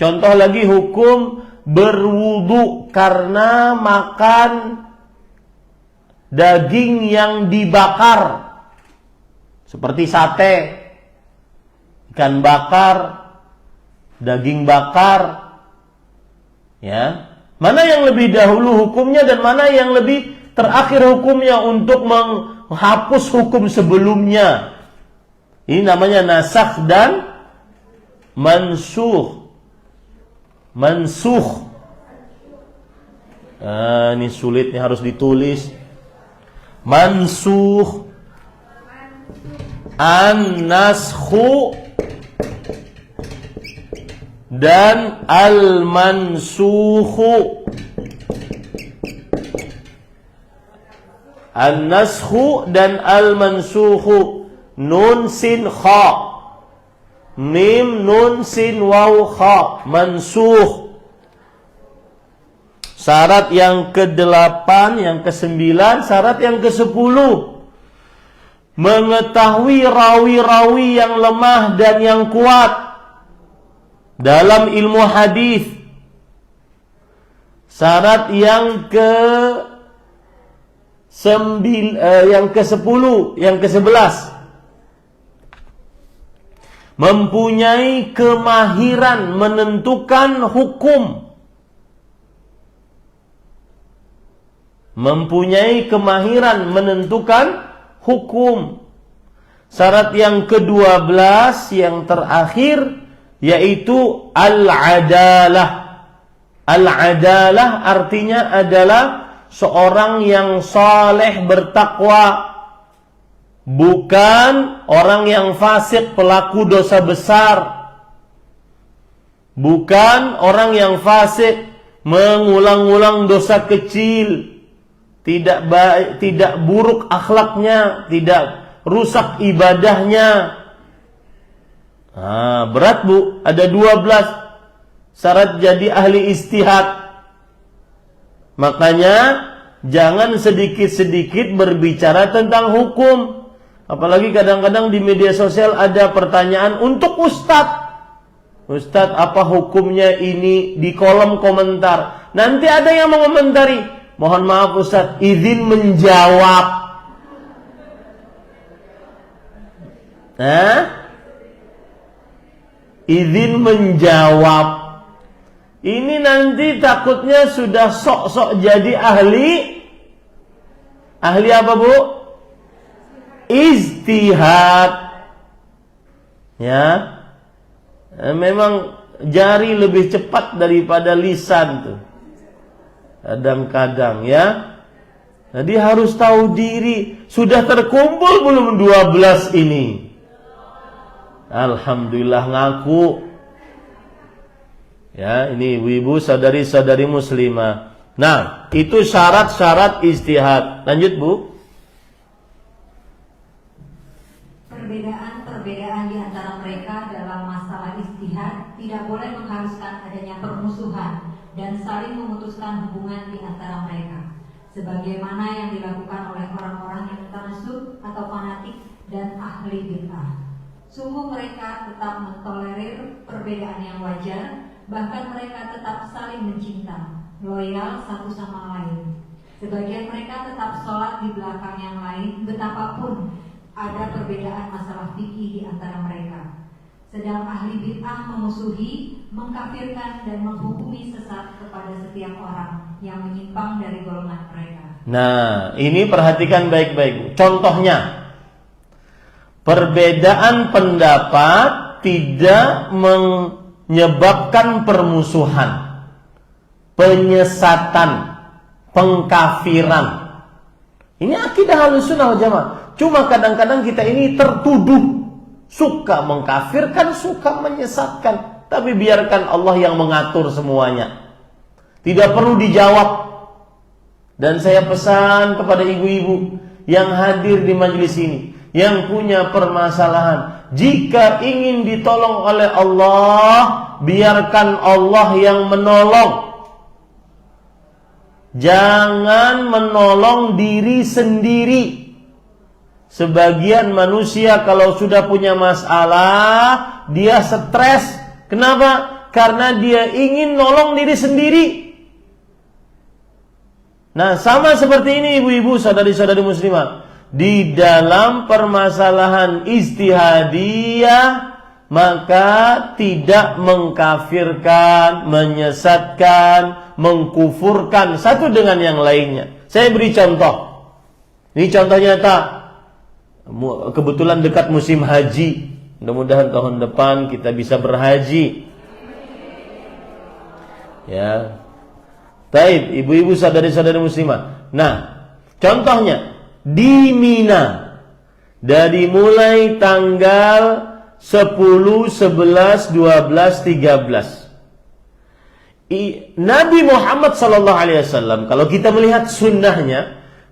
Contoh lagi, hukum berwudu karena makan daging yang dibakar, seperti sate, ikan bakar, daging bakar. Ya, mana yang lebih dahulu hukumnya dan mana yang lebih terakhir hukumnya untuk menghapus hukum sebelumnya? Ini namanya nasakh dan mansukh. Mansukh. Ini sulit, ini harus ditulis. Mansukh. An-naskhu dan al-mansukhu. An-naskhu dan al-mansukhu. Nun sin kha, mim nun sin waw kha, mansukh. Syarat yang ke-8, yang ke-9, syarat yang ke-10, mengetahui rawi-rawi yang lemah dan yang kuat. dalam ilmu hadis. Syarat yang ke-10, yang ke-11, mempunyai kemahiran menentukan hukum. Mempunyai kemahiran menentukan hukum. Syarat yang ke-12, yang terakhir, yaitu al-adalah. Al-adalah artinya adalah seorang yang saleh bertakwa, bukan orang yang fasik pelaku dosa besar, bukan orang yang fasik mengulang-ulang dosa kecil, tidak buruk akhlaknya, tidak rusak ibadahnya. Berat bu, ada 12 syarat jadi ahli ijtihad. Makanya jangan sedikit-sedikit berbicara tentang hukum. Apalagi kadang-kadang di media sosial ada pertanyaan untuk Ustadz. Ustadz, apa hukumnya ini, di kolom komentar. Nanti ada yang mengomentari, mohon maaf Ustadz, izin menjawab. Izin menjawab. Ini nanti takutnya sudah sok-sok jadi ahli apa bu? Ijtihad. Ya, memang jari lebih cepat daripada lisan tuh. Kadang-kadang ya. Jadi harus tahu diri. Sudah terkumpul belum 12 ini? Alhamdulillah ngaku. Ya, ini ibu-ibu, saudari-saudari muslimah. Nah, itu syarat-syarat ijtihad. Lanjut, Bu. Perbedaan di antara mereka dalam masalah ijtihad tidak boleh mengharuskan adanya permusuhan dan saling memutuskan hubungan di antara mereka, sebagaimana yang dilakukan oleh orang-orang yang tanasub atau fanatik dan ahli bid'ah. Sungguh mereka tetap mentolerir perbedaan yang wajar. Bahkan mereka tetap saling mencinta, loyal satu sama lain. Sebagian mereka tetap sholat di belakang yang lain, betapapun ada perbedaan masalah fikih di antara mereka. Sedang ahli bid'ah memusuhi, mengkafirkan dan menghukumi sesat kepada setiap orang yang menyimpang dari golongan mereka. Nah, ini perhatikan baik-baik. Contohnya, perbedaan pendapat tidak menyebabkan permusuhan, penyesatan, pengkafiran. Ini akidah Ahlussunnah wal Jamaah. Cuma kadang-kadang kita ini tertuduh suka mengkafirkan, suka menyesatkan. Tapi biarkan Allah yang mengatur semuanya. Tidak perlu dijawab. Dan saya pesan kepada ibu-ibu yang hadir di majelis ini, yang punya permasalahan, jika ingin ditolong oleh Allah, biarkan Allah yang menolong. Jangan menolong diri sendiri. Sebagian manusia kalau sudah punya masalah, dia stres. Kenapa? Karena dia ingin nolong diri sendiri. Nah, sama seperti ini ibu-ibu, saudari-saudari muslimah. Di dalam permasalahan ijtihadiyah, maka tidak mengkafirkan, menyesatkan, mengkufurkan satu dengan yang lainnya. Saya beri contoh. Ini contoh nyata. Kebetulan dekat musim haji. Mudah-mudahan tahun depan kita bisa berhaji. Ya. Baik, ibu-ibu, saudari-saudari muslimah. Nah, contohnya di Mina, dari mulai tanggal 10, 11, 12, 13, Nabi Muhammad SAW, kalau kita melihat sunnahnya,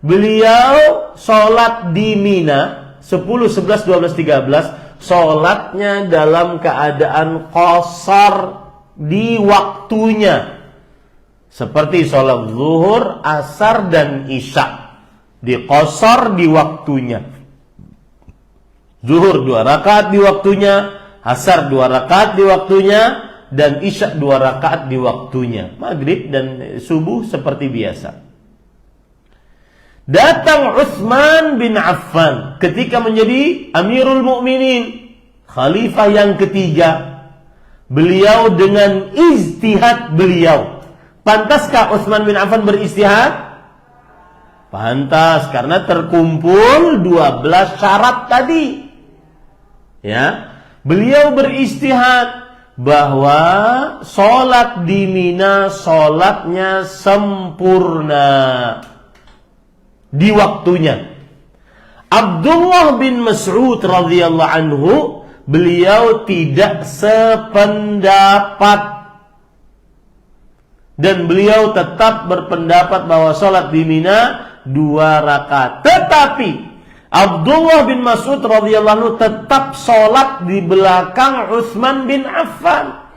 beliau sholat di Mina 10, 11, 12, 13, sholatnya dalam keadaan qasar di waktunya, seperti sholat zuhur, asar, dan isya. Diqasar di waktunya. Zuhur 2 rakaat di waktunya, asar 2 rakaat di waktunya, dan isya 2 rakaat di waktunya. Maghrib dan subuh seperti biasa. Datang Utsman bin Affan ketika menjadi Amirul Mukminin, khalifah yang ketiga. Beliau dengan ijtihad beliau. Pantaskah Utsman bin Affan beristihad? Pantas, karena terkumpul 12 syarat tadi. Ya, beliau beristihad bahwa sholat di Mina sholatnya sempurna di waktunya. Abdullah bin Mas'ud radhiyallahu anhu, beliau tidak sependapat. Dan beliau tetap berpendapat bahwa sholat di Mina 2 rakaat. Tetapi Abdullah bin Mas'ud radhiyallahu anhu tetap sholat di belakang Utsman bin Affan.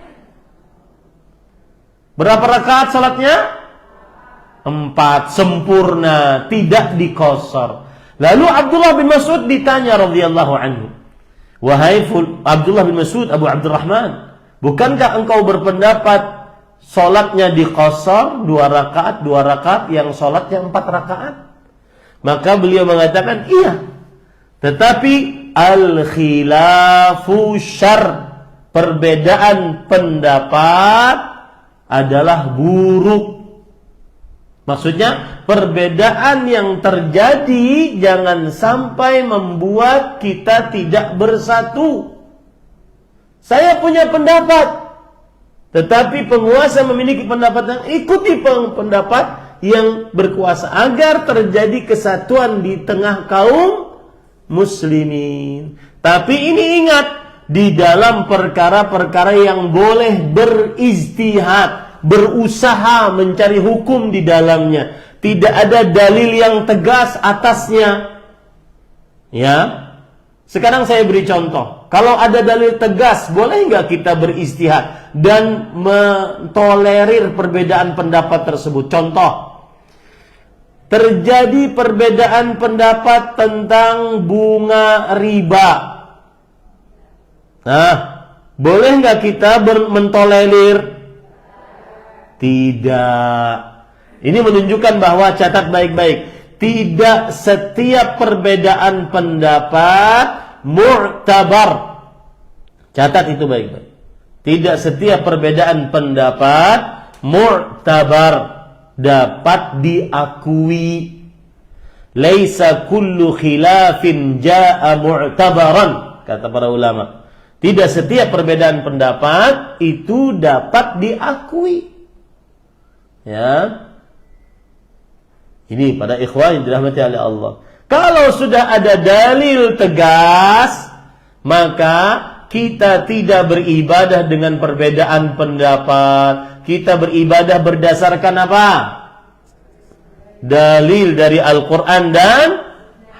Berapa rakaat sholatnya? 4, sempurna, tidak dikosor. Lalu Abdullah bin Mas'ud ditanya radhiyallahu anhu, wahai Abdullah bin Mas'ud, Abu Abdurrahman, bukankah engkau berpendapat sholatnya dikosor 2 rakaat yang sholatnya 4 rakaat? Maka beliau mengatakan iya, tetapi al-khilafu syarr, perbedaan pendapat adalah buruk. Maksudnya perbedaan yang terjadi jangan sampai membuat kita tidak bersatu. Saya punya pendapat, tetapi penguasa memiliki pendapat yang ikuti pendapat yang berkuasa agar terjadi kesatuan di tengah kaum muslimin. Tapi ini ingat, di dalam perkara-perkara yang boleh berijtihad, berusaha mencari hukum di dalamnya, tidak ada dalil yang tegas atasnya. Ya, sekarang saya beri contoh. Kalau ada dalil tegas, boleh nggak kita beristihad dan mentolerir perbedaan pendapat tersebut? Contoh, terjadi perbedaan pendapat tentang bunga riba. Nah, boleh nggak kita mentolerir? Tidak. Ini menunjukkan bahwa, catat baik-baik, tidak setiap perbedaan pendapat mu'tabar. Catat itu baik-baik. Tidak setiap perbedaan pendapat mu'tabar, dapat diakui. Laisa kullu khilafin jaa mu'tabaran, kata para ulama. Tidak setiap perbedaan pendapat itu dapat diakui. Ya. Ini pada ikhwan yang dirahmati oleh Allah. Kalau sudah ada dalil tegas, maka kita tidak beribadah dengan perbedaan pendapat. Kita beribadah berdasarkan apa? Dalil dari Al-Quran dan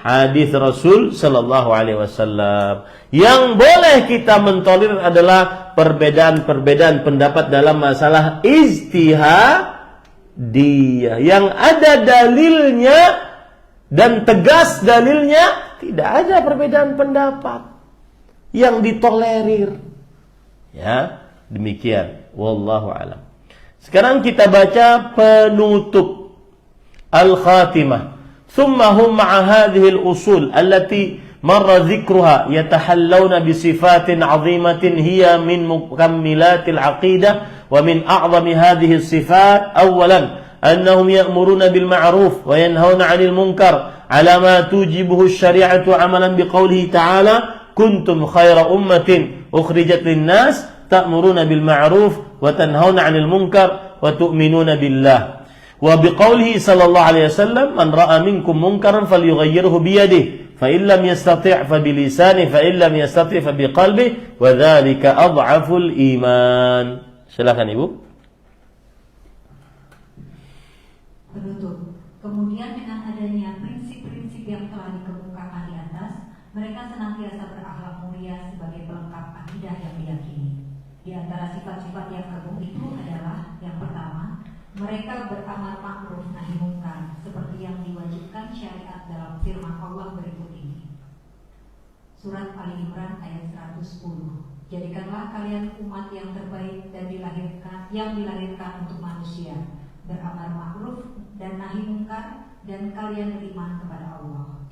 hadis Rasul Sallallahu Alaihi Wasallam. Yang boleh kita mentolerir adalah perbedaan-perbedaan pendapat dalam masalah ijtihad dia, yang ada dalilnya dan tegas dalilnya, tidak ada perbedaan pendapat yang ditolerir. Ya, demikian. Wallahu a'lam. Sekarang kita baca penutup al-khatimah. Thumma hum ma'a hadhihi al-usul allati marra dhikruha yatahallawna bi sifatin 'azimatin hiya min mukammilatil 'aqidah. ومن أعظم هذه الصفات أولا أنهم يأمرون بالمعروف وينهون عن المنكر على ما توجبه الشريعة عملا بقوله تعالى كنتم خير أمة أخرجت للناس تأمرون بالمعروف وتنهون عن المنكر وتؤمنون بالله وبقوله صلى الله عليه وسلم من رأى منكم منكرا فليغيره بيده فإن لم يستطع فبلسانه فإن لم يستطع فبقلبه وذلك أضعف الإيمان. Silakan Ibu. Penutup. Kemudian dengan adanya prinsip-prinsip yang telah dikemukakan di atas, mereka senantiasa berakhlak mulia sebagai pelengkap akidah yang diyakini. Di antara sifat-sifat yang agung itu adalah yang pertama, mereka beramar ma'ruf nahi mungkar seperti yang diwajibkan syariat dalam firman Allah berikut ini. Surat Ali Imran ayat 110. Jadikanlah kalian umat yang terbaik dan dilahirkan untuk manusia, beramar ma'ruf dan nahi mungkar, dan kalian beriman kepada Allah.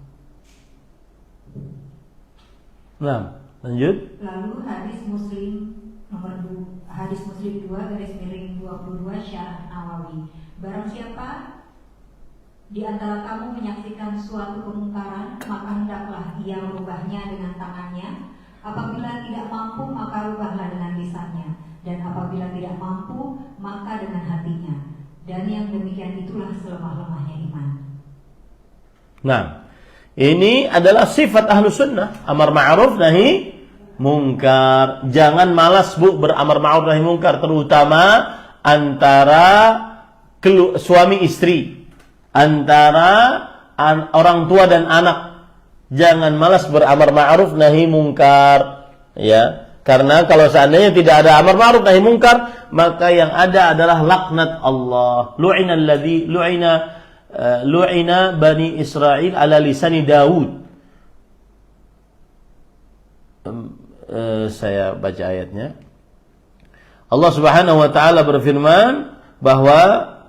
Nah, lanjut. Lalu hadis Muslim 2/22 Syarah Nawawi. Barang siapa di antara kamu menyaksikan suatu kemungkaran, maka hendaklah ia merubahnya dengan tangannya. Apabila tidak mampu, maka rubahlah dengan lisannya, dan apabila tidak mampu, maka dengan hatinya. Dan yang demikian itulah selemah-lemahnya iman. Nah, ini adalah sifat ahlu sunnah, amar ma'ruf nahi mungkar. Jangan malas bu beramar ma'ruf nahi mungkar, terutama antara suami istri, antara orang tua dan anak. Jangan malas beramar ma'ruf nahi mungkar, ya. Karena kalau seandainya tidak ada amar ma'ruf nahi mungkar, maka yang ada adalah laknat Allah. Lu'ina Bani Israel ala lisani Daud. Saya baca ayatnya. Allah Subhanahu wa taala berfirman bahwa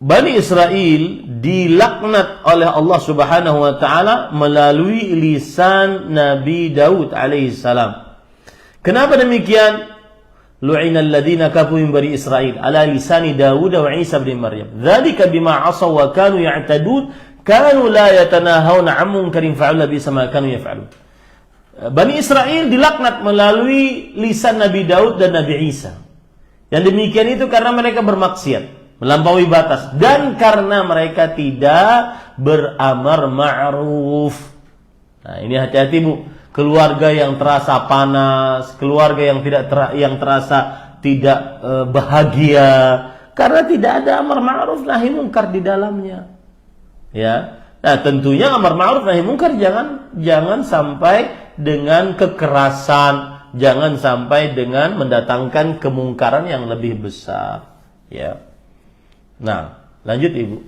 Bani Israel dilaknat oleh Allah Subhanahu wa taala melalui lisan Nabi Daud alaihi salam. Kenapa demikian? Lu'ina alladhina kafaru min Bani Israel ala lisani Daud wa Isa bin Maryam. Dzalika bima 'asaw wa kanu ya'tadun, kanu la yatanahawna 'an munkarin fa'alu bi'sa ma kanu yaf'alun. Bani Israel dilaknat melalui lisan Nabi Daud dan Nabi Isa. Yang demikian itu karena mereka bermaksiat, melampaui batas, dan karena mereka tidak beramar ma'ruf. Nah, ini hati-hati bu. Keluarga yang terasa panas, keluarga yang terasa tidak bahagia karena tidak ada amar ma'ruf nahi mungkar di dalamnya. Ya. Nah, tentunya amar ma'ruf nahi mungkar jangan sampai dengan kekerasan, jangan sampai dengan mendatangkan kemungkaran yang lebih besar, ya. Nah, lanjut Ibu.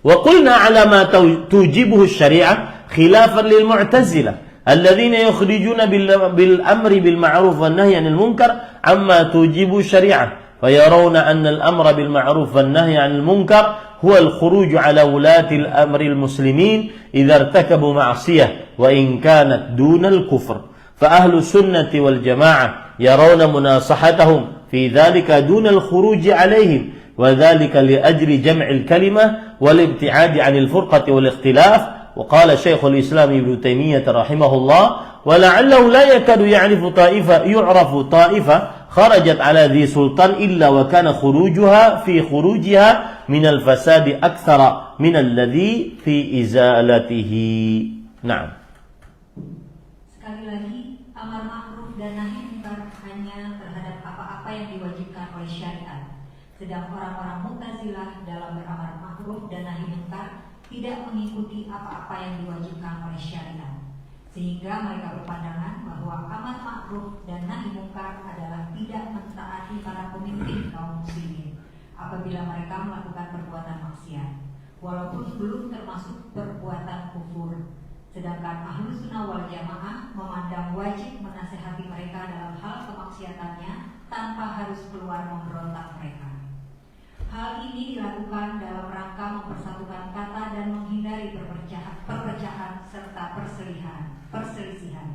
Wa qulna 'ala ma tujibuhu asy-syari'ah khilafan lil mu'tazilah alladziina yukhrijuna bil amri bil ma'ruf wan nahyi 'anil munkar amma tujibu syari'ah fayarawna anna al amra bil ma'ruf wan nahyi 'anil munkar huwa al khuruj 'ala wulati al amri al muslimin idza irtakabu ma'siyah wa in kanat duna al kufr fa ahlu sunnati wal jamaa'ah yarawna munasahatahum fi dhalika duna al khuruj 'alaihim وذلك لأجل جمع الكلمة والابتعاد عن الفرقة والاختلاف. وقال شيخ الإسلام ابن تيمية رحمه الله ولعله لا يكاد يعرف طائفة خرجت على ذي سلطان إلا وكان خروجها من الفساد أكثر من الذي في إزالته. نعم. Sekali lagi, amar ma'ruf dan nahi mungkar hanya terhadap apa-apa yang diwajibkan oleh syariat. Sedang orang-orang Mu'tazilah dalam beramar ma'ruf dan nahi mungkar tidak mengikuti apa-apa yang diwajibkan oleh syariat, sehingga mereka berpandangan bahwa amar ma'ruf dan nahi mungkar adalah tidak mentaati para pemimpin kaum muslimin apabila mereka melakukan perbuatan maksiat, walaupun belum termasuk perbuatan kufur. Sedangkan ahlu sunnah wal jamaah memandang wajib menasehati mereka dalam hal kemaksiatannya tanpa harus keluar memberontak mereka. Hal ini dilakukan dalam rangka mempersatukan kata dan menghindari perpecahan serta perselisihan.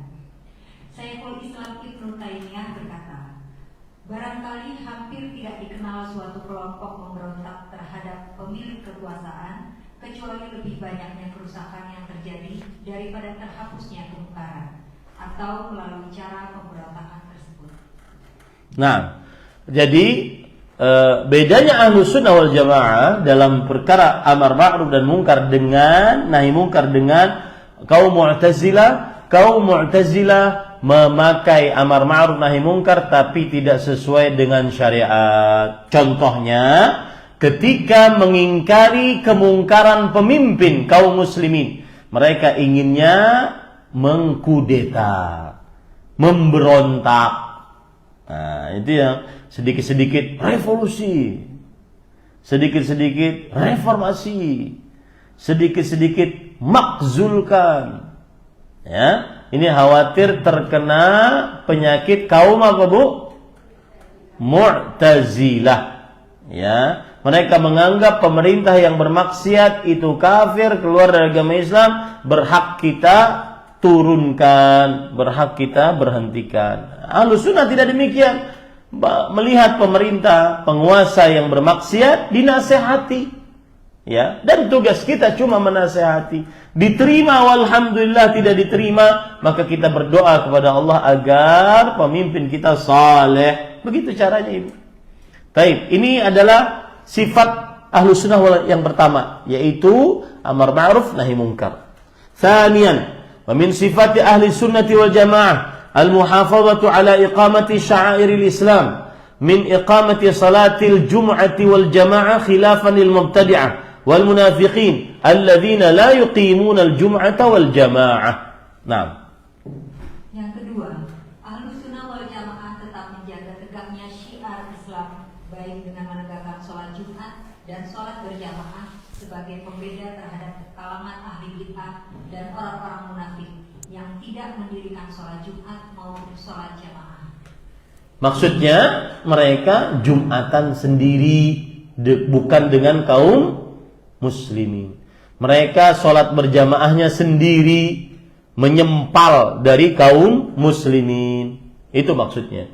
Syekhul Islam Ibnu Taimiyah berkata, barangkali hampir tidak dikenal suatu kelompok memberontak terhadap pemilik kekuasaan kecuali lebih banyaknya kerusakan yang terjadi daripada terhapusnya kemungkaran atau melalui cara pemberontakan tersebut. Nah, jadi bedanya ahlu sunnah wal jamaah dalam perkara amar ma'ruf dan mungkar dengan nahi mungkar dengan kaum mu'tazilah. Kaum mu'tazilah memakai amar ma'ruf nahi mungkar tapi tidak sesuai dengan syariat. Contohnya ketika mengingkari kemungkaran pemimpin kaum muslimin, mereka inginnya mengkudeta, memberontak. Nah, itu yang sedikit-sedikit revolusi, sedikit-sedikit reformasi, sedikit-sedikit makzulkan, ya. ini khawatir terkena penyakit kaum apa Bu? Mu'tazilah. Ya, mereka menganggap pemerintah yang bermaksiat itu kafir, keluar dari agama Islam, berhak kita turunkan, berhak kita berhentikan. Ahlussunnah tidak demikian. Melihat pemerintah, penguasa yang bermaksiat, dinasehati. Ya, dan tugas kita cuma menasehati. Diterima walhamdulillah, tidak diterima, maka kita berdoa kepada Allah agar pemimpin kita saleh. Begitu caranya Ibu. Baik, ini adalah sifat Ahlussunnah yang pertama, yaitu amar ma'ruf nahi munkar. Tsaniyan, wa min sifati ahli sunnati wal jamaah al-muhafazatu ala iqamati sya'airil Islam min iqamati salatil jum'ati wal jamaah khilafan lil mubtadi'ah wal munafiqin alladzina la yuqimuna al jum'ata wal jamaah. Naam. Yang kedua, Ahlussunnah wal Jamaah tetap menjaga tegaknya syiar Islam baik dengan menegakkan sholat Jumat dan sholat berjamaah sebagai pembeda terhadap kalangan ahli bid'ah dan orang-orang munafik yang tidak mendirikan sholat Jumat maupun sholat jamaah. Maksudnya mereka Jumatan sendiri, bukan dengan kaum muslimin. Mereka sholat berjamaahnya sendiri, menyempal dari kaum muslimin. Itu maksudnya.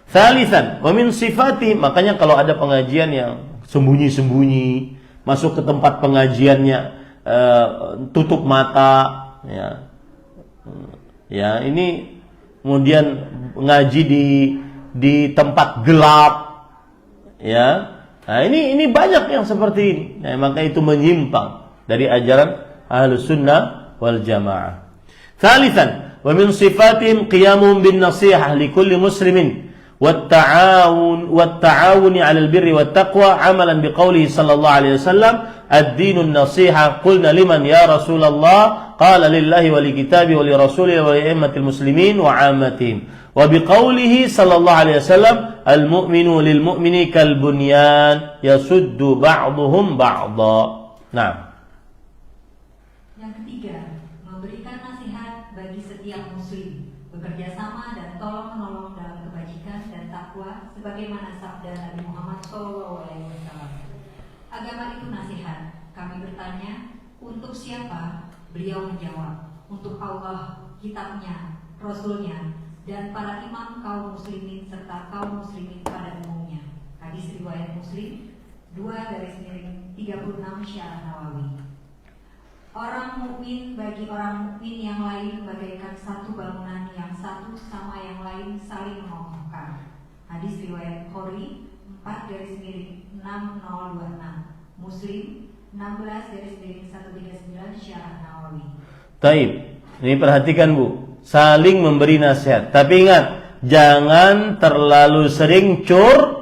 Tsalitsan, wa min sifati, makanya kalau ada pengajian yang sembunyi-sembunyi, masuk ke tempat pengajiannya tutup mata, ya. Ya, ini kemudian ngaji di tempat gelap, ya. Nah, ini banyak yang seperti ini. Nah, maka itu menyimpang dari ajaran Ahlussunnah wal Jamaah. Tsalitsan, wa min sifatihim qiyamuhum bin nasihah li kulli muslimin والتعاون على البر والتقوى عملا بقوله صلى الله عليه وسلم الدين النصيحة قلنا لمن يا رسول الله قال لله ولكتابه ولرسوله ولأئمة المسلمين وعامتهم وبقوله صلى الله عليه وسلم المؤمن للمؤمن كالبنيان يسد بعضهم بعضا. Nah. Yang ketiga, memberikan nasihat bagi setiap muslim, bekerja sama dan tolong-menolong dalam kebajikan dan takwa sebagaimana sabda Nabi Muhammad SAW. Agama itu nasihat. Kami bertanya, untuk siapa? Beliau menjawab, untuk Allah, kitabnya, Rasulnya, dan para imam kaum muslimin serta kaum muslimin pada umumnya. Hadis riwayat Muslim 2/36 Syarah Nawawi. Orang mukmin bagi orang mukmin yang lain bagaikan satu bangunan yang satu sama yang lain saling mengokohkan. Hadis riwayat Bukhari 4/6026, Muslim 16/139 Syarah Nawawi. Taib. Ini perhatikan Bu, saling memberi nasihat. Tapi ingat, jangan terlalu sering curhat.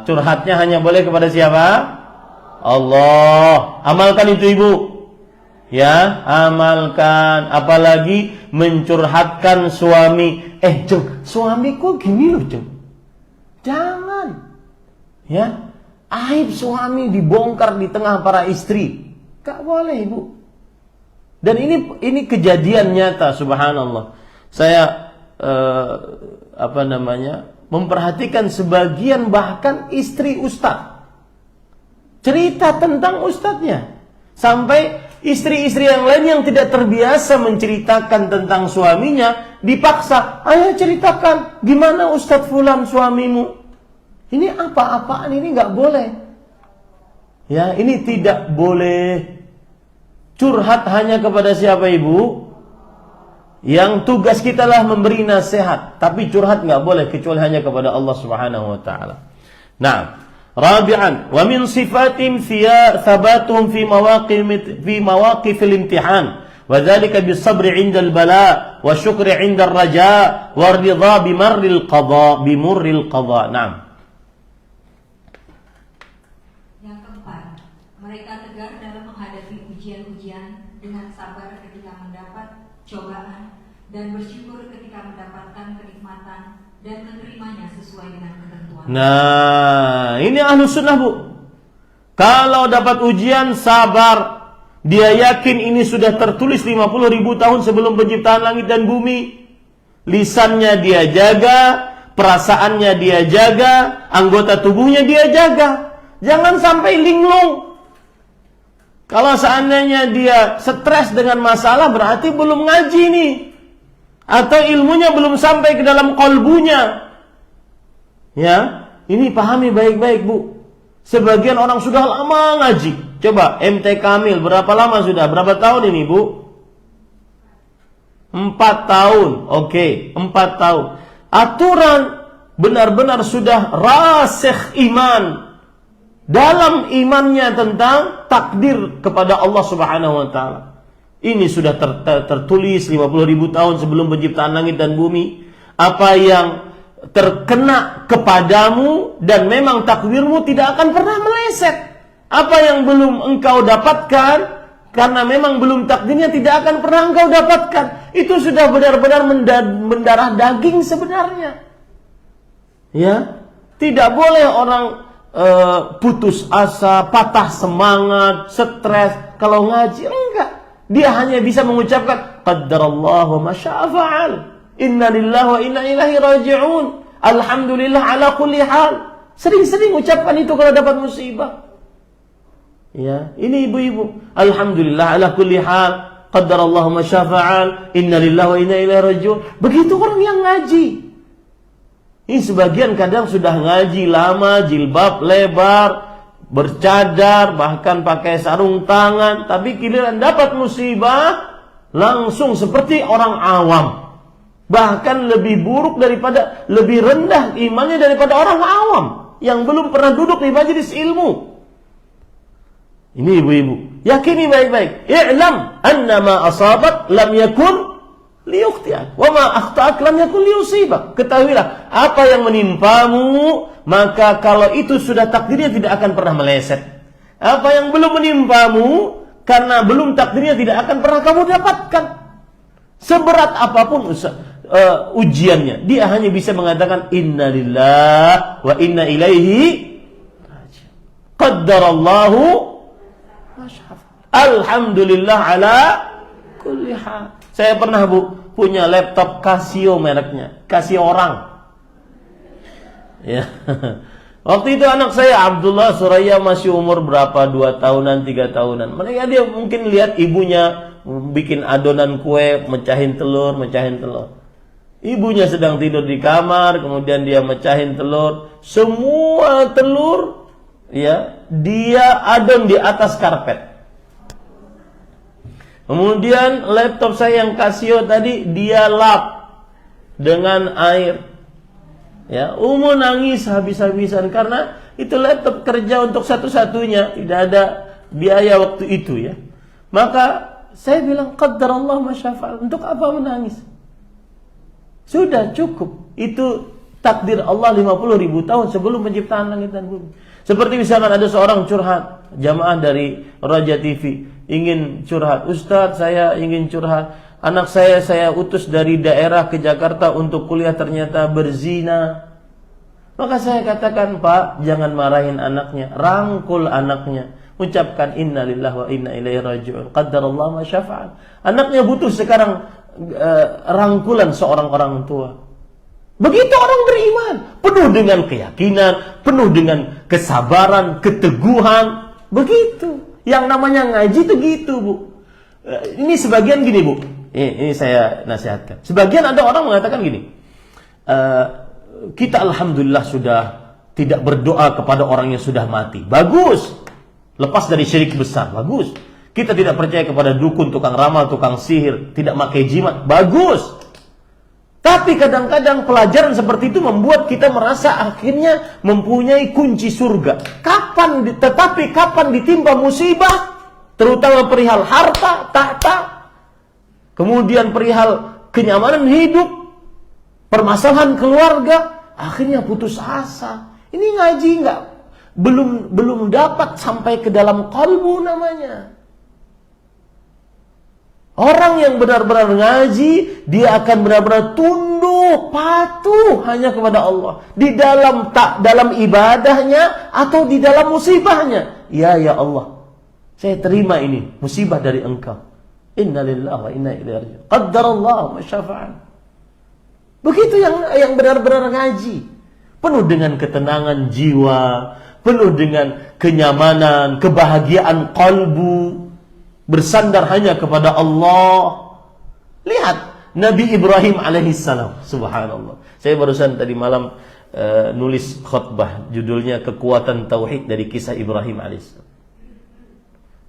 Curhatnya hanya boleh kepada siapa? Allah. Amalkan itu Ibu. Ya, amalkan. Apalagi mencurhatkan suami. Jeng, suamiku gini loh, Jeng. Jangan. Ya, aib suami dibongkar di tengah para istri. Gak boleh Ibu. Dan ini kejadian nyata, subhanallah. Saya memperhatikan sebagian bahkan istri ustaz cerita tentang ustadznya, sampai istri-istri yang lain yang tidak terbiasa menceritakan tentang suaminya dipaksa, ayo ceritakan gimana ustadz fulan suamimu. Ini apa-apaan, ini nggak boleh. Ya, ini tidak boleh. Curhat hanya kepada siapa Ibu? Yang tugas kita lah memberi nasihat, tapi curhat nggak boleh kecuali hanya kepada Allah Subhanahu wa taala. Nah, rabi'an, wa min sifatim thabatuhum fi mawaqif al-imtihan wa dhalika bis-sabri 'inda al-bala wa syukri 'inda ar-raja wa ridha bimurril qada. Naam. Yang keempat, mereka tegar dalam menghadapi ujian-ujian dengan sabar ketika mendapat cobaan dan bersyukur ketika mendapatkan kenikmatan dan menerimanya sesuai dengan ketentuan. Nah, ini Ahlussunnah Bu. Kalau dapat ujian sabar, Dia yakin ini sudah tertulis 50.000 tahun sebelum penciptaan langit dan bumi. Lisannya dia jaga, perasaannya dia jaga, anggota tubuhnya dia jaga. Jangan sampai linglung. Kalau seandainya dia stres dengan masalah, berarti belum ngaji nih. Atau ilmunya belum sampai ke dalam kolbunya. Ya, ini pahami baik-baik, Bu. Sebagian orang sudah lama ngaji. Coba MT Kamil berapa lama sudah? Berapa tahun ini, Bu? 4 tahun. Oke, 4 tahun. Aturan benar-benar sudah rasikh iman. Dalam imannya tentang takdir kepada Allah Subhanahu wa taala. Ini sudah tertulis 50.000 tahun sebelum penciptaan langit dan bumi. Apa yang terkena kepadamu dan memang takdirmu tidak akan pernah meleset. Apa yang belum engkau dapatkan karena memang belum takdirnya tidak akan pernah engkau dapatkan. Itu sudah benar-benar mendarah daging sebenarnya. Ya, tidak boleh orang putus asa, patah semangat, stres kalau ngaji. Enggak. Dia hanya bisa mengucapkan qaddarallahu ma syaa fa'al. Inna lillahi wa inna ilaihi raji'un. Alhamdulillah ala kulli hal. Sering-sering ucapkan itu kalau dapat musibah. Ya, ini ibu-ibu. Alhamdulillah ala kulli hal. Qaddarallahu ma syaa fa'al. Inna lillahi wa inna ilaihi raji'un. Begitu orang yang ngaji. Ini sebagian kadang sudah ngaji lama, jilbab lebar, bercadar, bahkan pakai sarung tangan, tapi giliran dapat musibah langsung seperti orang awam. Bahkan lebih buruk daripada, lebih rendah imannya daripada orang awam yang belum pernah duduk di majelis ilmu. Ini ibu-ibu, yakini baik-baik. I'lam annama asabat lam yakun liyukhti'ak wa ma akhta'ak lam yakun liyusibak. Ketahuilah, apa yang menimpamu, maka kalau itu sudah takdirnya tidak akan pernah meleset. Apa yang belum menimpamu, karena belum takdirnya tidak akan pernah kamu dapatkan. Seberat apapun ujiannya, dia hanya bisa mengatakan inna lillahi wa inna ilaihi raji'un. Qaddarallahu ma syaa. Alhamdulillah ala kulli hal. Saya pernah, Bu, punya laptop Casio mereknya, Casio orang. Ya. Waktu itu anak saya Abdullah Suraya masih umur berapa? 2 tahunan, 3 tahunan. Mereka dia mungkin lihat ibunya bikin adonan kue, mecahin telur. Ibunya sedang tidur di kamar, kemudian dia mecahin telur. Semua telur ya, dia adon di atas karpet. Kemudian laptop saya yang Casio tadi dia lap dengan air. Ya, nangis habis-habisan karena itu laptop kerja untuk satu-satunya, tidak ada biaya waktu itu ya. Maka saya bilang qaddarallahu ma syaa fa'al. Untuk apa menangis? Sudah cukup. Itu takdir Allah 50.000 tahun sebelum penciptaan langit dan bumi. Seperti misalkan ada seorang curhat, jamaah dari Raja TV ingin curhat, Ustadz saya ingin curhat, anak saya utus dari daerah ke Jakarta untuk kuliah ternyata berzina. Maka saya katakan, Pak, jangan marahin anaknya, rangkul anaknya, ucapkan inna lillahi wa inna ilaihi raji'un, qaddarallahu ma syaa fa'al. Anaknya butuh sekarang rangkulan seorang orang tua. Begitu orang beriman, penuh dengan keyakinan, penuh dengan kesabaran, keteguhan. Begitu. Yang namanya ngaji itu gitu, Bu. Ini sebagian gini, Bu. Ini saya nasihatkan. Sebagian ada orang mengatakan gini. Kita alhamdulillah sudah tidak berdoa kepada orang yang sudah mati. Bagus. Lepas dari syirik besar. Bagus. Kita tidak percaya kepada dukun, tukang ramal, tukang sihir, tidak pakai jimat. Bagus. Tapi kadang-kadang pelajaran seperti itu membuat kita merasa akhirnya mempunyai kunci surga. Tetapi kapan ditimpa musibah, terutama perihal harta, tahta, kemudian perihal kenyamanan hidup, permasalahan keluarga, akhirnya putus asa. Ini ngaji belum dapat sampai ke dalam kalbu namanya. Orang yang benar-benar ngaji, dia akan benar-benar tunduk, patuh hanya kepada Allah. Di dalam ibadahnya atau di dalam musibahnya. Ya Allah. Saya terima ini musibah dari engkau. Inna lillahi wa inna ilaihi raji'un. Qaddarallahu ma syafa'al. Begitu yang benar-benar ngaji. Penuh dengan ketenangan jiwa, penuh dengan kenyamanan, kebahagiaan kalbu, bersandar hanya kepada Allah. Lihat Nabi Ibrahim alaihissalam, subhanallah. Saya barusan tadi malam nulis khutbah, judulnya Kekuatan Tauhid dari Kisah Ibrahim alaihissalam.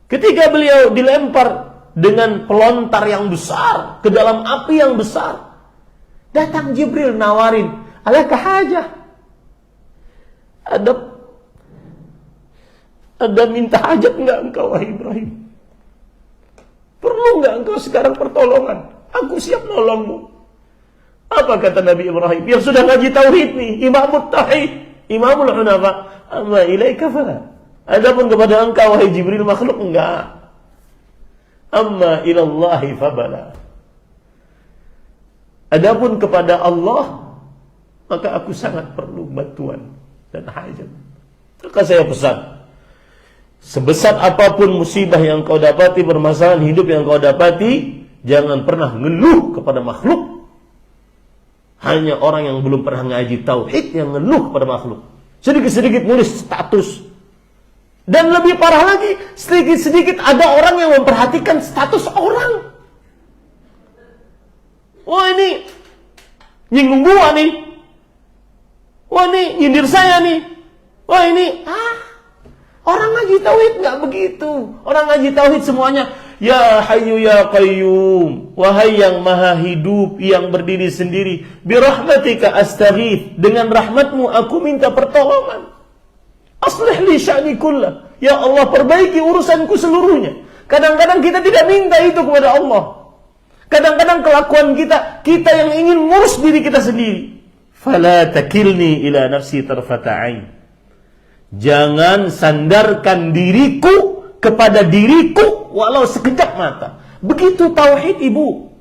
Ketika beliau dilempar dengan pelontar yang besar ke dalam api yang besar, datang Jibril nawarin, alaka hajah? Ada minta hajat enggak engkau wahai Ibrahim? Perlu enggak engkau sekarang pertolongan? Aku siap nolongmu. Apa kata Nabi Ibrahim? Yang sudah ngaji tauhid nih, imamut tauhid, imamul hunafa. Amma ilaika fala. Adapun kepada engkau wahai Jibril makhluk enggak. Amma ilallahi fabala. Adapun kepada Allah, maka aku sangat perlu bantuan dan hajat. Maka saya pesan, sebesar apapun musibah yang kau dapati, permasalahan hidup yang kau dapati, jangan pernah ngeluh kepada makhluk. Hanya orang yang belum pernah ngaji tauhid yang ngeluh kepada makhluk. Sedikit-sedikit nulis status. Dan lebih parah lagi, sedikit-sedikit ada orang yang memperhatikan status orang. Wah ini nyinggung gua nih. Wah ini nyindir saya nih. Wah ini orang ngaji tauhid nggak begitu. Orang ngaji tauhid semuanya ya hayyu ya qayyum, wahai yang maha hidup, yang berdiri sendiri, bi rahmatika astaghith, dengan rahmatmu aku minta pertolongan. Aslih li sya'ni kullah, ya Allah perbaiki urusanku seluruhnya. Kadang-kadang kita tidak minta itu kepada Allah. Kadang-kadang kelakuan kita yang ingin ngurus diri kita sendiri. Fala takilni ila nafsi tarfata ain. Jangan sandarkan diriku kepada diriku walau sekejap mata. Begitu tauhid, ibu.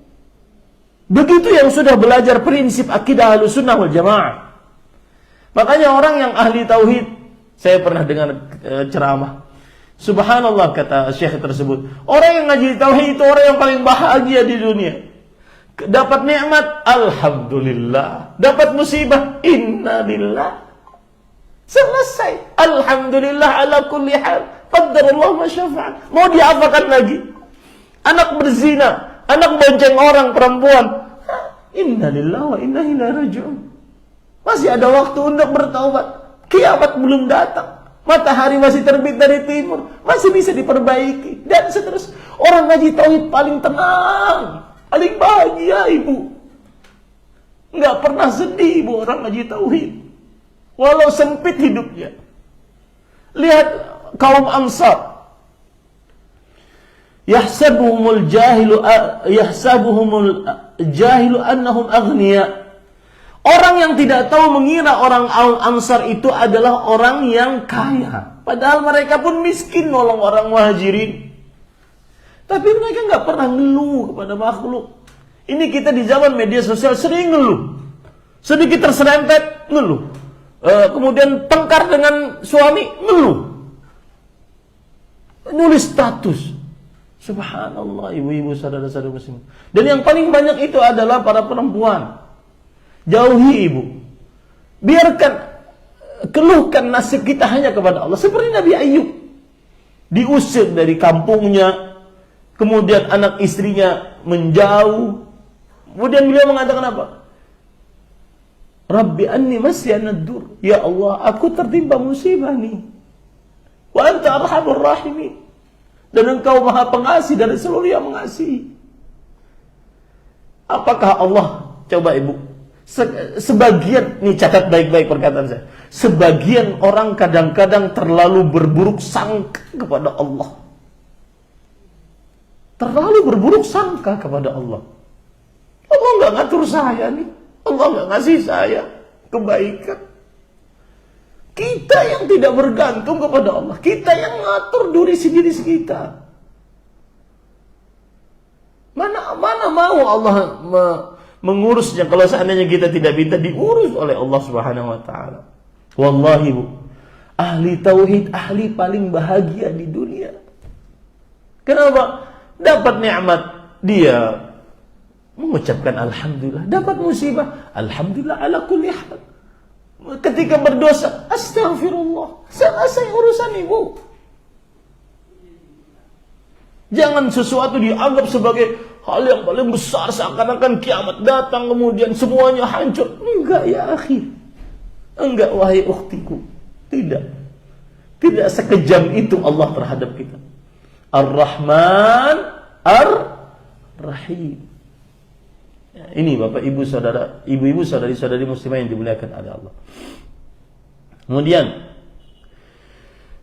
Begitu yang sudah belajar prinsip akidah Ahlussunnah wal Jamaah. Makanya orang yang ahli tauhid, saya pernah dengar ceramah. Subhanallah kata syekh tersebut, orang yang ngaji tauhid itu orang yang paling bahagia di dunia. Dapat nikmat, alhamdulillah. Dapat musibah, innalillah. Selesai. Alhamdulillah ala kulli hal. Qaddarallahu ma syafa'al. Mau diapakan lagi? Anak berzina, anak bonceng orang perempuan. Innalillah wa inna ilaihi raji'un. Masih ada waktu untuk bertaubat. Kiamat belum datang. Matahari masih terbit dari timur, masih bisa diperbaiki, dan seterusnya. Orang ngaji tauhid paling tenang, paling bahagia, ibu. Nggak pernah sedih, ibu, orang ngaji tauhid. Walau sempit hidupnya. Lihat kaum Ansar. Yahsabuhumul jahilu annahum aghniya. Orang yang tidak tahu mengira orang Ansar itu adalah orang yang kaya. Padahal mereka pun miskin nolong orang muhajirin. Tapi mereka nggak pernah ngeluh kepada makhluk. Ini kita di zaman media sosial sering ngeluh. Sedikit terserempet, ngeluh. Kemudian tengkar dengan suami, ngeluh. Nulis status. Subhanallah, ibu-ibu, saudara-saudara muslim. Dan yang paling banyak itu adalah para perempuan. Jauhi, ibu. Biarkan, keluhkan nasib kita hanya kepada Allah. Seperti Nabi Ayub. Diusir dari kampungnya. Kemudian anak istrinya menjauh. Kemudian beliau mengatakan apa? Rabbi anni masyanad dur. Ya Allah, aku tertimpa musibah nih. Wa anta arhamur rahimin. Dan engkau maha pengasih dari seluruh yang mengasihi. Apakah Allah, coba ibu, sebagian, nih catat baik-baik perkataan saya, sebagian orang kadang-kadang terlalu berburuk sangka kepada Allah. Terlalu berburuk sangka kepada Allah. Allah nggak ngatur saya nih, Allah nggak ngasih saya kebaikan. Kita yang tidak bergantung kepada Allah, kita yang ngatur diri sendiri kita. Mana mau Allah mengurusnya kalau seandainya kita tidak minta diurus oleh Allah Subhanahu wa taala. Wallahi, Bu, ahli tauhid, ahli paling bahagia di dunia. Kenapa? Dapat nikmat, dia mengucapkan alhamdulillah. Dapat musibah, alhamdulillah ala kulli hal. Ketika berdosa, astaghfirullah, selesai urusan ibu. Jangan sesuatu dianggap sebagai hal yang paling besar, seakan-akan kiamat datang kemudian semuanya hancur. Enggak ya akhi. Enggak wahai ukhtiku. Tidak. Tidak sekejam itu Allah terhadap kita. Ar-Rahman Ar-Rahim. Ya, ini Bapak Ibu Saudara, ibu-ibu saudari-saudari muslimah yang dimuliakan oleh Allah. Kemudian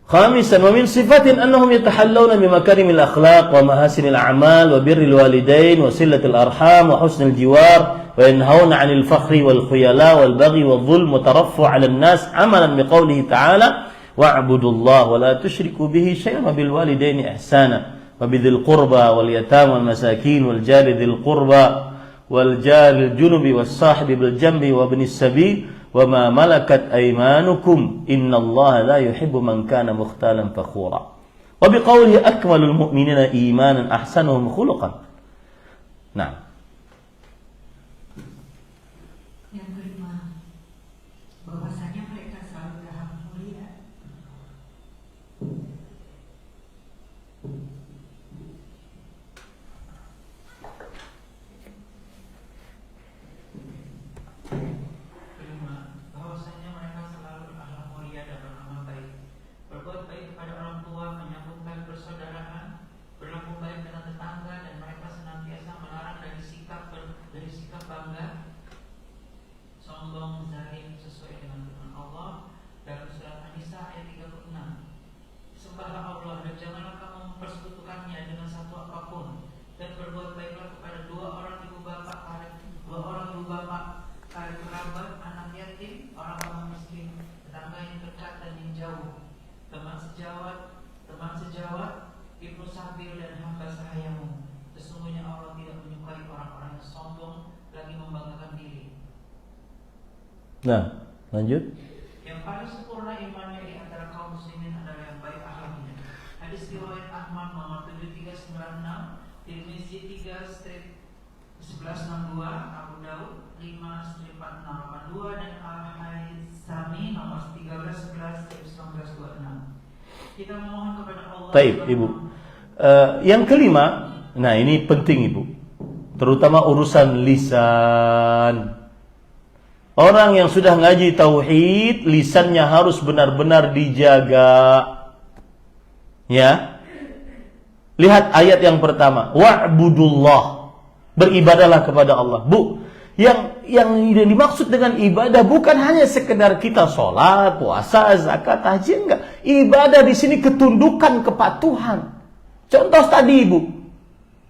khamisan wa min sifatin annahum yatahallawna bi makarimil akhlaq wa mahasinil a'mal wa birril walidain wa silatil arham wa husnil jiwar wa yanhauna 'anil fakhri wal khuyala wal baghi wal dhulm wa taraffu 'alan nas amalan biqaulihi ta'ala wa'budullaha wa la tusyriku bihi syai'an wa bil walidaini ihsana wa bidzil qurba wal yatama wal masakin wal jari dzil qurba wal jaril junubi was sahibi bil jambi wa ibnis sabil wa ma malakat aymanukum innallaha la yuhibbu man kana mukhtalan fakhura wa biqaulihi akmalul mu'minina imanan ahsanuhum khuluqan. Nah, yang kelima, bahwasanya mereka selalu berhak mulia. Bahwasanya mereka selalu berakhlak mulia dan beramal baik, berbuat baik kepada orang tua, menyambung tali persaudaraan, berlaku baik dengan tetangga, dan mereka senantiasa melarang dari sikap bangga, sombong, zalim, sesuai dengan firman Allah dalam surat An-Nisa ayat 36. Sembahlah Allah dan janganlah kamu mempersekutukannya dengan satu apapun, dan berbuat baiklah kepada dua orang ibu bapak, karib kerabat, anak yatim, orang miskin, tetangga yang dekat dan yang jauh, teman sejawat, ibnu sabil dan hamba sahayamu. Sesungguhnya Allah tidak menyukai orang-orang yang sombong lagi membanggakan diri. nah, lanjut. Yang paling sempurna imannya di antara kaum muslimin adalah yang baik akhlaknya. Hadis riwayat Ahmad nomor 7396, Tirmizi 3/1162, Abu Daud 5/4682 dan Al-Haythami nomor 13/11/1926. Kita memohon kepada Allah. Baik, Ibu. Yang kelima, nah ini penting Ibu. Terutama urusan lisan. Orang yang sudah ngaji tauhid, lisannya harus benar-benar dijaga. Ya. Lihat ayat yang pertama, wa'budullah. Beribadahlah kepada Allah. Bu, yang dimaksud dengan ibadah bukan hanya sekedar kita sholat, puasa, zakat, haji, enggak. Ibadah di sini ketundukan, kepatuhan. Contoh tadi Ibu,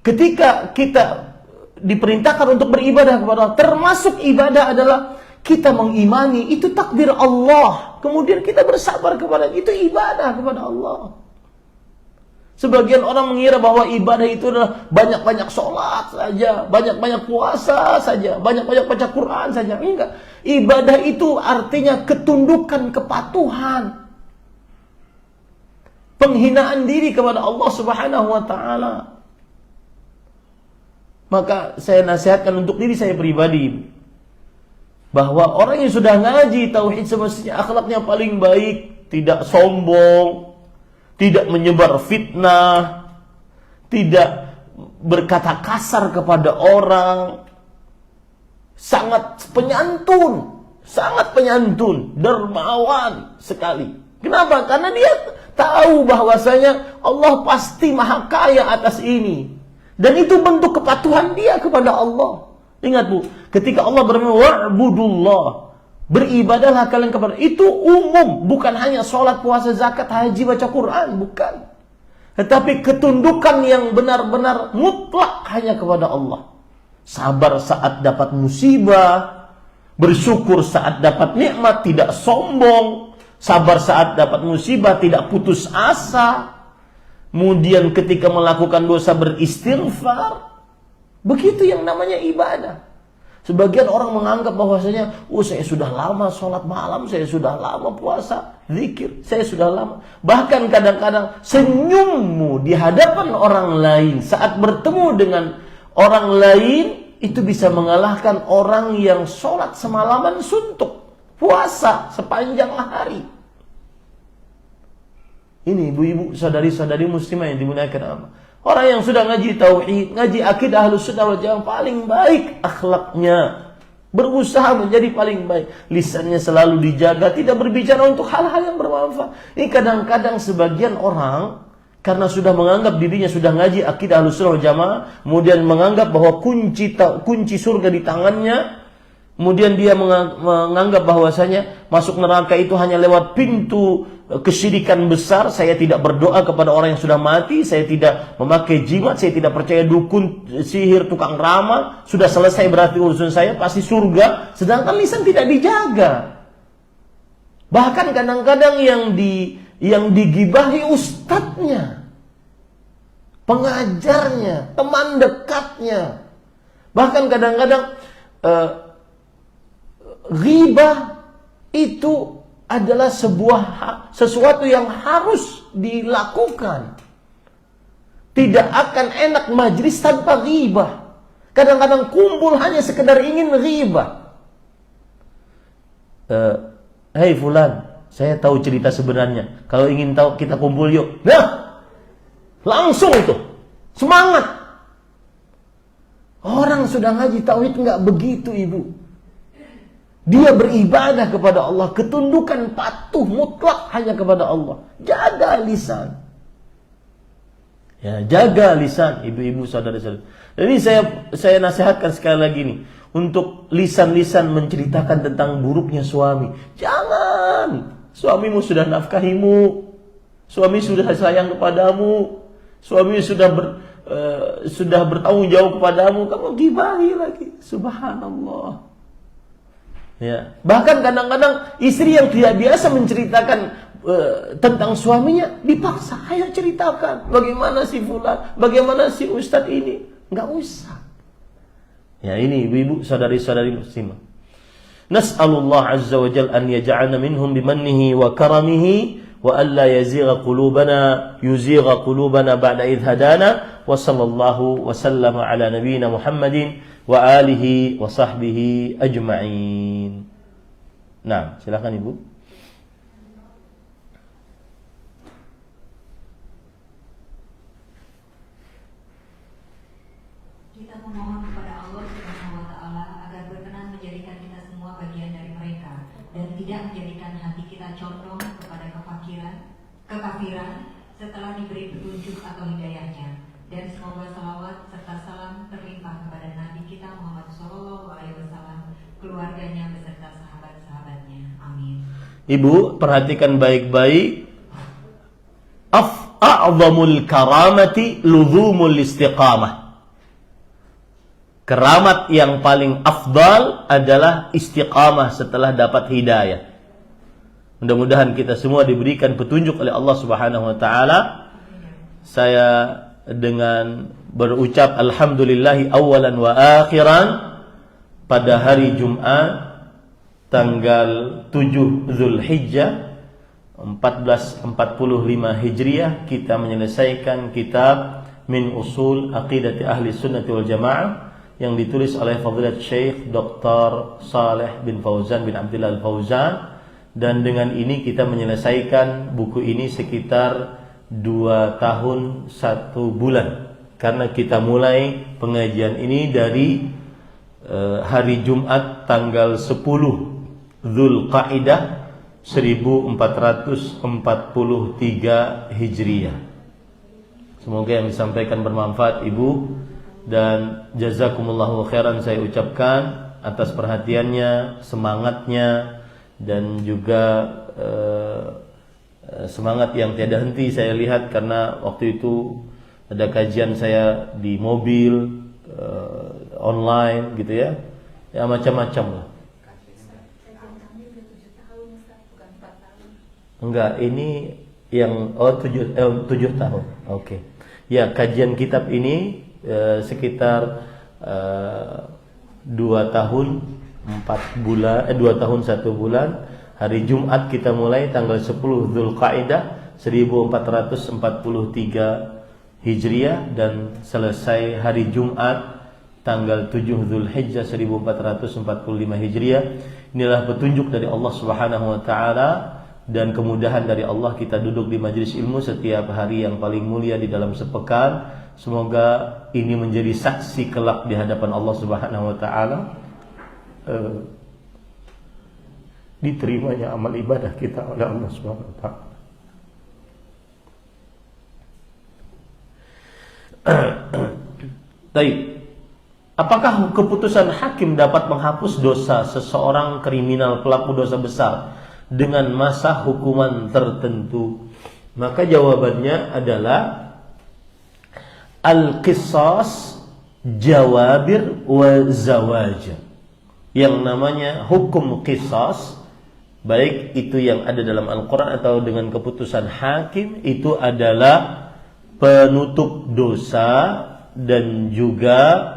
ketika kita diperintahkan untuk beribadah kepada Allah, termasuk ibadah adalah kita mengimani itu takdir Allah, kemudian kita bersabar kepada itu ibadah kepada Allah. Sebagian orang mengira bahwa ibadah itu adalah banyak-banyak sholat saja, banyak-banyak puasa saja, banyak-banyak baca Quran saja. Enggak. Ibadah itu artinya ketundukan, kepatuhan. Penghinaan diri kepada Allah Subhanahu wa taala. Maka saya nasihatkan untuk diri saya pribadi bahwa orang yang sudah ngaji tauhid semestinya akhlaknya paling baik, tidak sombong, tidak menyebar fitnah, tidak berkata kasar kepada orang, sangat penyantun, dermawan sekali. Kenapa? Karena dia tahu bahwasanya Allah pasti maha kaya atas ini. Dan itu bentuk kepatuhan dia kepada Allah. Ingat Bu, ketika Allah berfirman wa'budullah, beribadahlah kalian kepada, itu umum, bukan hanya sholat, puasa, zakat, haji, baca Quran, bukan. Tetapi ketundukan yang benar-benar mutlak hanya kepada Allah. Sabar saat dapat musibah, bersyukur saat dapat nikmat, tidak sombong. Sabar saat dapat musibah, tidak putus asa. Kemudian ketika melakukan dosa beristighfar. Begitu yang namanya ibadah. Sebagian orang menganggap bahwasanya, saya sudah lama sholat malam, saya sudah lama puasa, zikir, saya sudah lama. Bahkan kadang-kadang senyummu di hadapan orang lain saat bertemu dengan orang lain itu bisa mengalahkan orang yang sholat semalaman suntuk, puasa sepanjang hari. Ini ibu-ibu, saudari-saudari muslimah yang dimuliakan Allah. Orang yang sudah ngaji tauhid, ngaji akidah Ahlus Sunnah wal Jamaah, paling baik akhlaknya, berusaha menjadi paling baik, lisannya selalu dijaga, tidak berbicara untuk hal-hal yang bermanfaat. Ini kadang-kadang sebagian orang karena sudah menganggap dirinya sudah ngaji akidah Ahlus Sunnah wal Jamaah, kemudian menganggap bahwa kunci surga di tangannya, kemudian dia menganggap bahwasanya masuk neraka itu hanya lewat pintu kesyirikan besar. Saya tidak berdoa kepada orang yang sudah mati, saya tidak memakai jimat, saya tidak percaya dukun, sihir, tukang ramal. Sudah selesai berarti urusan saya, pasti surga. Sedangkan lisan tidak dijaga. Bahkan kadang-kadang yang digibahi ustadznya, pengajarnya, teman dekatnya. Bahkan kadang-kadang ghibah itu adalah sesuatu yang harus dilakukan. Tidak akan enak majlis tanpa ghibah. Kadang-kadang kumpul hanya sekedar ingin ghibah. Hei fulan, saya tahu cerita sebenarnya. Kalau ingin tahu, kita kumpul yuk. Nah, langsung itu semangat. Orang sudah ngaji tauhid nggak begitu, ibu. Dia beribadah kepada Allah, ketundukan patuh mutlak hanya kepada Allah. Jaga lisan. Ya, jaga lisan, ibu-ibu, saudara-saudara. Jadi saya nasihatkan sekali lagi nih, untuk lisan-lisan menceritakan tentang buruknya suami. Jangan. Suamimu sudah nafkahimu. Suami sudah sayang kepadamu. Suami sudah bertanggung jawab kepadamu, kamu gibahi lagi. Subhanallah. Ya. Bahkan kadang-kadang istri yang tidak biasa menceritakan tentang suaminya dipaksa, ayo ceritakan bagaimana si fulan, bagaimana si ustadz ini. Enggak usah. Ya, ini ibu-ibu, saudari-saudari muslimah. Nas'alullah azza wa jalla an yaj'alna minhum bimannihi wa karamihi wa alla yuzigha qulubana ba'da idh hadana wa sallallahu wa sallama ala nabiyyina Muhammadin wa alihi wa sahbihi ajma'in. Nah, silakan ibu. Kita memohon kepada Allah Subhanahu wa taala agar berkenan menjadikan kita semua bagian dari mereka dan tidak menjadikan hati kita condong kepada kekafiran setelah diberi petunjuk atau hidayahnya. Dan semoga salawat serta salam terlimpah kepada Nabi kita Muhammad SAW, keluarganya beserta sahabat-sahabatnya. Amin. Ibu, perhatikan baik-baik. A'zamul karamati luzumul istiqamah. Keramat yang paling afdal adalah istiqamah setelah dapat hidayah. Mudah-mudahan kita semua diberikan petunjuk oleh Allah Subhanahu wa taala. Saya dengan berucap alhamdulillahi awalan wa akhiran pada hari Jumat tanggal 7 Zulhijjah 1445 Hijriah, kita menyelesaikan kitab Min Usul Aqidati Ahli Sunnati wal Jamaah yang ditulis oleh Fadilat Syekh Dr. Saleh bin Fauzan bin Abdullah Al-Fauzan. Dan dengan ini kita menyelesaikan buku ini sekitar 2 tahun 1 bulan, karena kita mulai pengajian ini dari hari Jumat tanggal 10 Dzulqa'dah 1443 Hijriah. Semoga yang disampaikan bermanfaat ibu, dan jazakumullahu khairan saya ucapkan atas perhatiannya, semangatnya, dan juga semangat yang tiada henti saya lihat, karena waktu itu ada kajian saya di mobil, online gitu ya, ya macam-macam lah. Enggak, ini yang 7 tahun. Oke. Ya, kajian kitab ini sekitar 2 tahun 4 bulan 2 tahun 1 bulan. Hari Jumat kita mulai tanggal 10 Dzulqa'dah 1443 Hijriah dan selesai hari Jumat tanggal 7 Dzulhijjah 1445 Hijriah. Inilah petunjuk dari Allah Subhanahu wa taala dan kemudahan dari Allah kita duduk di majelis ilmu setiap hari yang paling mulia di dalam sepekan. Semoga ini menjadi saksi kelak di hadapan Allah Subhanahu wa taala. Diterimanya amal ibadah kita oleh Allah Subhanahu wa taala. Baik. Apakah keputusan hakim dapat menghapus dosa seseorang kriminal pelaku dosa besar dengan masa hukuman tertentu? Maka jawabannya adalah al-qisas jawabir wa zawaj. Yang namanya hukum qisas, baik itu yang ada dalam Al-Quran atau dengan keputusan hakim, itu adalah penutup dosa dan juga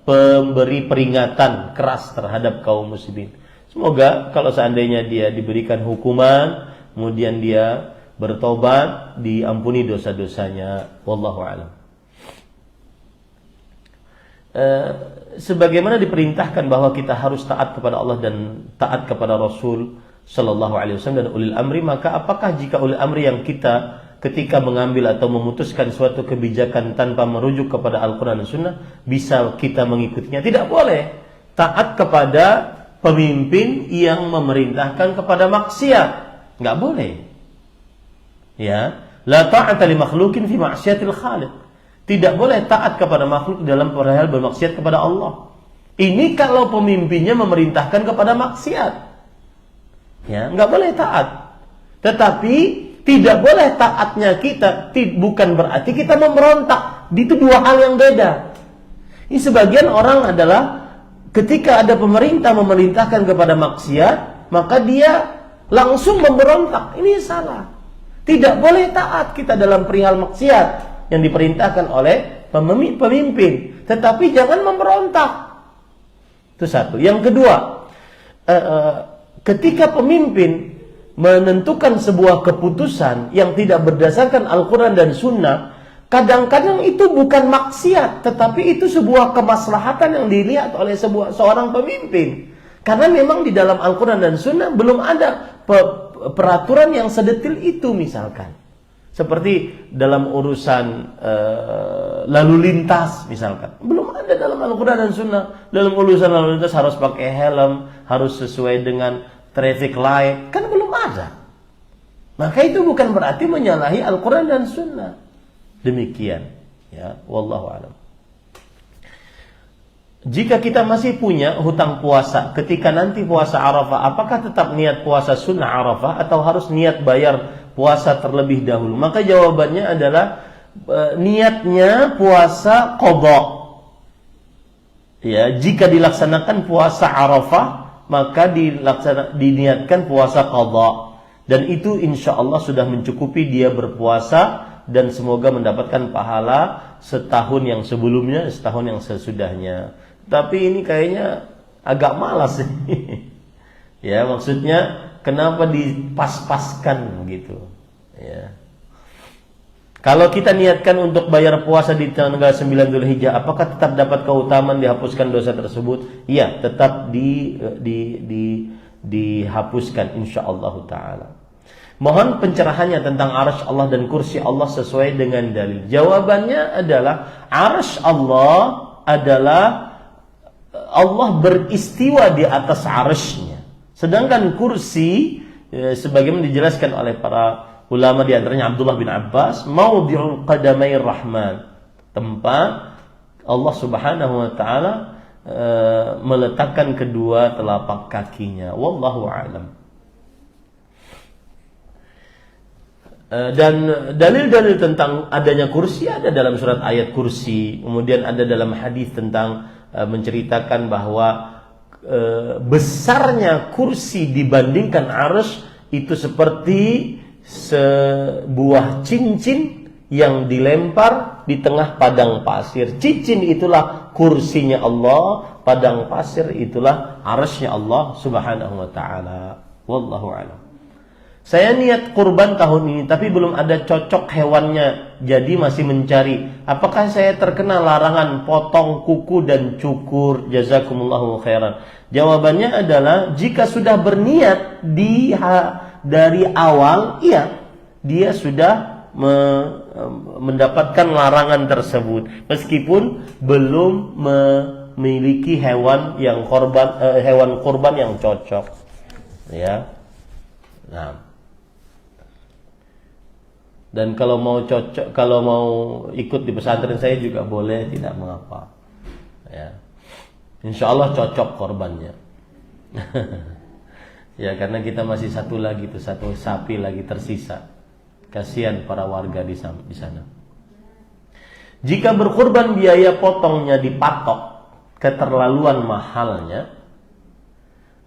pemberi peringatan keras terhadap kaum muslimin. Semoga kalau seandainya dia diberikan hukuman, kemudian dia bertobat, diampuni dosa-dosanya. Wallahu a'lam. Sebagaimana diperintahkan bahwa kita harus taat kepada Allah dan taat kepada Rasul sallallahu alaihi wasallam dan ulil amri, maka apakah jika ulil amri yang kita ketika mengambil atau memutuskan suatu kebijakan tanpa merujuk kepada Al-Quran dan Sunnah bisa kita mengikutinya? Tidak boleh taat kepada pemimpin yang memerintahkan kepada maksiat, nggak boleh. Ya, la ta'ata li makhluqin fi ma'siyatil khaliq. Tidak boleh taat kepada makhluk dalam perihal bermaksiat kepada Allah. Ini kalau pemimpinnya memerintahkan kepada maksiat, ya nggak boleh taat. Tetapi tidak boleh taatnya kita bukan berarti kita memberontak. Itu dua hal yang beda. Ini sebagian orang adalah ketika ada pemerintah memerintahkan kepada maksiat, maka dia langsung memberontak. Ini salah. Tidak boleh taat kita dalam perihal maksiat yang diperintahkan oleh pemimpin. Tetapi jangan memberontak. Itu satu. Yang kedua, ketika pemimpin menentukan sebuah keputusan yang tidak berdasarkan Al-Quran dan Sunnah, kadang-kadang itu bukan maksiat, tetapi itu sebuah kemaslahatan yang dilihat oleh seorang pemimpin. Karena memang di dalam Al-Quran dan Sunnah belum ada peraturan yang sedetil itu, misalkan seperti dalam urusan lalu lintas, misalkan belum ada dalam Al-Quran dan Sunnah. Dalam urusan lalu lintas harus pakai helm, harus sesuai dengan traffic light, kan belum ada. Maka itu bukan berarti menyalahi Al-Quran dan Sunnah. Demikian, ya, wallahu a'lam. Jika kita masih punya hutang puasa ketika nanti puasa Arafah, apakah tetap niat puasa sunnah Arafah atau harus niat bayar puasa terlebih dahulu? Maka jawabannya adalah niatnya puasa qadha. Ya, jika dilaksanakan puasa Arafah, maka diniatkan puasa qadha, dan itu insya Allah sudah mencukupi dia berpuasa dan semoga mendapatkan pahala setahun yang sebelumnya, setahun yang sesudahnya. Tapi ini kayaknya agak malas sih. Ya, maksudnya kenapa dipas-paskan gitu? Ya. Kalau kita niatkan untuk bayar puasa di tanggal 9 Dzulhijjah, apakah tetap dapat keutamaan dihapuskan dosa tersebut? Iya, tetap dihapuskan insyaallah taala. Mohon pencerahannya tentang arsy Allah dan kursi Allah sesuai dengan dalil. Jawabannya adalah arsy Allah adalah Allah beristiwa di atas arsy-Nya. Sedangkan kursi sebagaimana dijelaskan oleh para ulama di antaranya Abdullah bin Abbas, maudhi'ul qadamair rahman, tempat Allah Subhanahu wa taala meletakkan kedua telapak kakinya. Wallahu a'lam. Dan dalil-dalil tentang adanya kursi ada dalam surat ayat kursi, kemudian ada dalam hadis tentang menceritakan bahwa besarnya kursi dibandingkan arsy itu seperti sebuah cincin yang dilempar di tengah padang pasir. Cicin itulah kursinya Allah, padang pasir itulah arasy-Nya Allah Subhanahu wa taala. Wallahu a'lam. Saya niat kurban tahun ini tapi belum ada cocok hewannya, jadi masih mencari. Apakah saya terkena larangan potong kuku dan cukur? Jazakumullahu khairan. Jawabannya adalah jika sudah berniat dari awal, iya, dia sudah mendapatkan larangan tersebut meskipun belum memiliki hewan kurban yang cocok. Ya. Nah. Dan kalau mau ikut di pesantren saya juga boleh, tidak mengapa. Ya. Insya Allah cocok korbannya. Ya, karena kita masih satu sapi lagi tersisa. Kasihan para warga di sana. Jika berkurban biaya potongnya dipatok keterlaluan mahalnya,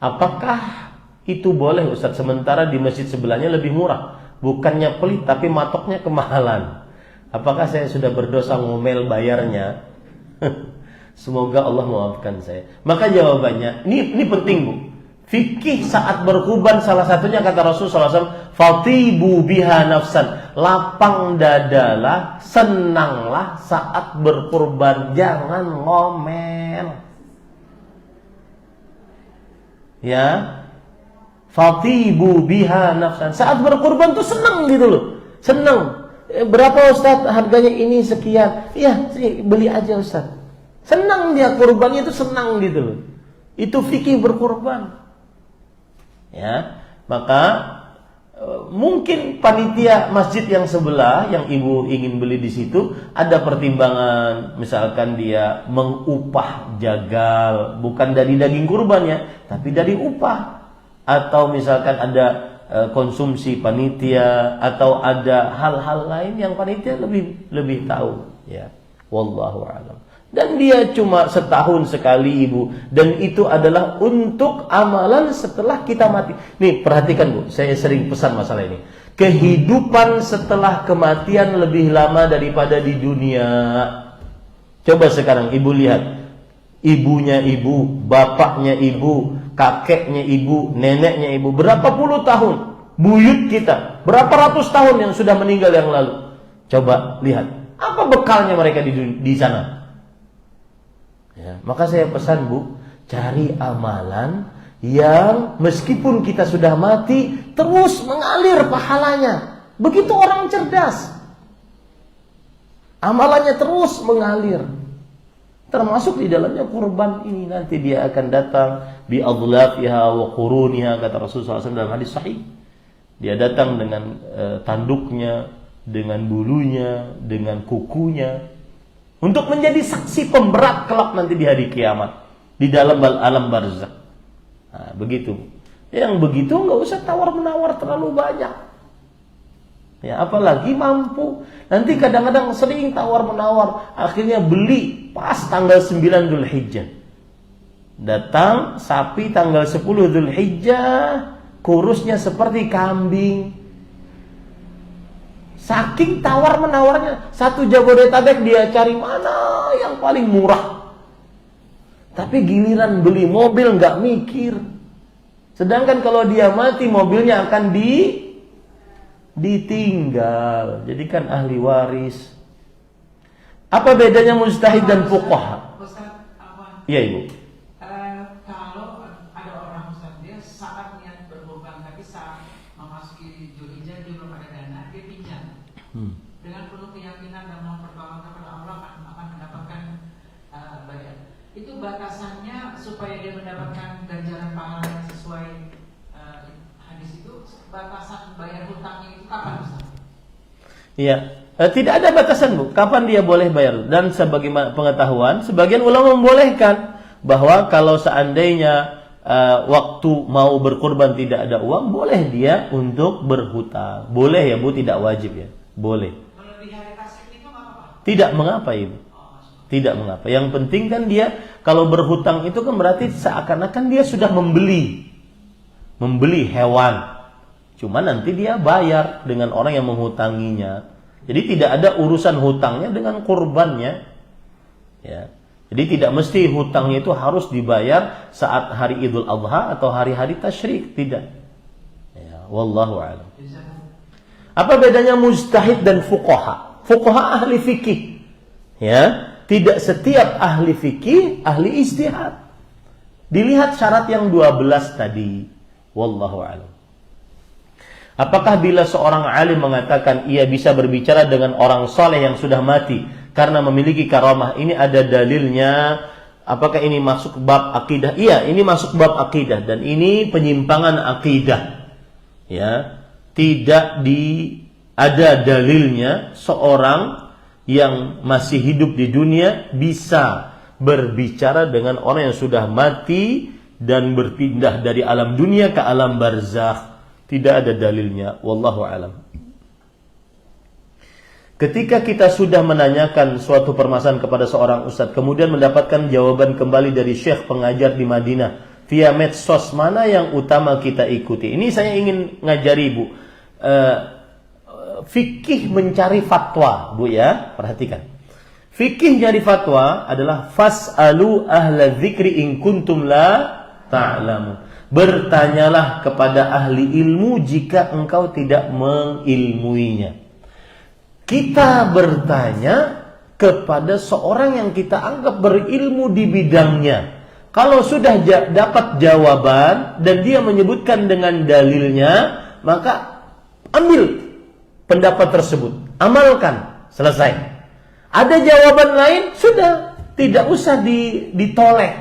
apakah itu boleh Ustaz? Sementara di masjid sebelahnya lebih murah. Bukannya pelit tapi matoknya kemahalan. Apakah saya sudah berdosa ngomel bayarnya? Semoga Allah memaafkan saya. Maka jawabannya, ini penting Bu. Fikih saat berkurban salah satunya kata Rasulullah SAW, fatibu biha nafsan. Lapang dadalah, senanglah saat berkurban, jangan ngomel. Ya. Fatibu biha nafsan. Saat berkurban tuh senang gitu loh. Senang. Berapa Ustaz harganya ini sekian? Iya, beli aja Ustaz. Senang dia kurbannya itu senang gitu loh. Itu fikih berkurban. Ya, maka mungkin panitia masjid yang sebelah yang ibu ingin beli di situ ada pertimbangan, misalkan dia mengupah jagal bukan dari daging kurbannya, tapi dari upah. Atau misalkan ada konsumsi panitia, atau ada hal-hal lain yang panitia lebih tahu, ya. Wallahu a'lam. Dan dia cuma setahun sekali ibu, dan itu adalah untuk amalan setelah kita mati. Nih perhatikan Bu, saya sering pesan masalah ini. Kehidupan setelah kematian lebih lama daripada di dunia. Coba sekarang ibu lihat, ibunya ibu, bapaknya ibu, kakeknya ibu, neneknya ibu, berapa puluh tahun. Buyut kita, berapa ratus tahun yang sudah meninggal yang lalu. Coba lihat, apa bekalnya mereka di sana. Ya, maka saya pesan Bu, cari amalan yang meskipun kita sudah mati terus mengalir pahalanya. Begitu orang cerdas, amalannya terus mengalir. Termasuk di dalamnya kurban ini, nanti dia akan datang bi adlafiha wa quruniha, kata Rasulullah SAW dalam hadis sahih. Dia datang dengan tanduknya, dengan bulunya, dengan kukunya, untuk menjadi saksi pemberat kelak nanti di hari kiamat, di dalam alam barzakh. Nah, begitu. Yang begitu nggak usah tawar-menawar terlalu banyak. Ya, apalagi mampu. Nanti kadang-kadang sering tawar-menawar, akhirnya beli pas tanggal 9 Dzulhijjah. Datang sapi tanggal 10 Dzulhijjah, kurusnya seperti kambing. Saking tawar-menawarnya, satu Jabodetabek dia cari mana yang paling murah. Tapi giliran beli mobil nggak mikir. Sedangkan kalau dia mati, mobilnya akan ditinggal, jadikan ahli waris. Apa bedanya mujtahid dan fuqaha? Iya Ibu. Kalau ada orang Ustaz, dia saat niat berkurban tapi saat memasuki Dzulhijjah dia belum ada dana, dia pinjam. Dengan penuh keyakinan dan memperdoakan kepada Allah akan mendapatkan bayar. Itu batasannya supaya dia mendapatkan ganjaran pahala yang sesuai hadis itu. Batasan bayar hutangnya itu kapan Ustaz? Iya, tidak ada batasan Bu, kapan dia boleh bayar. Dan sebagaimana pengetahuan, sebagian ulama membolehkan bahwa kalau seandainya waktu mau berkurban tidak ada uang, boleh dia untuk berhutang. Boleh ya Bu, tidak wajib ya, boleh. Melebihi kasih itu nggak apa-apa? Tidak mengapa Ibu, tidak mengapa. Yang penting kan dia kalau berhutang itu kan berarti seakan-akan dia sudah membeli hewan. Cuma nanti dia bayar dengan orang yang menghutanginya. Jadi tidak ada urusan hutangnya dengan kurbannya. Ya. Jadi tidak mesti hutangnya itu harus dibayar saat hari Idul Adha atau hari-hari tasyrik, tidak. Ya, wallahu a'lam. Apa bedanya mujtahid dan fuqaha? Fuqaha ahli fikih. Ya, tidak setiap ahli fikih ahli ijtihad. Dilihat syarat yang 12 tadi. Wallahu a'lam. Apakah bila seorang alim mengatakan ia bisa berbicara dengan orang soleh yang sudah mati karena memiliki karamah, ini ada dalilnya? Apakah ini masuk bab akidah? Iya, ini masuk bab akidah dan ini penyimpangan akidah. Ya, tidak ada dalilnya seorang yang masih hidup di dunia bisa berbicara dengan orang yang sudah mati dan berpindah dari alam dunia ke alam barzakh. Tidak ada dalilnya, wallahu alam. Ketika kita sudah menanyakan suatu permasalahan kepada seorang ustadz, kemudian mendapatkan jawaban kembali dari syekh pengajar di Madinah via medsos, mana yang utama kita ikuti? Ini saya ingin ngajari ibu. Fikih mencari fatwa, bu ya, perhatikan. Fikih mencari fatwa adalah fas'alu ahla dzikri in kuntum la ta'lamun. Bertanyalah kepada ahli ilmu jika engkau tidak mengilmuinya. Kita bertanya kepada seorang yang kita anggap berilmu di bidangnya. Kalau sudah dapat jawaban dan dia menyebutkan dengan dalilnya, maka ambil pendapat tersebut, amalkan, selesai. Ada jawaban lain, sudah, tidak usah ditoleh,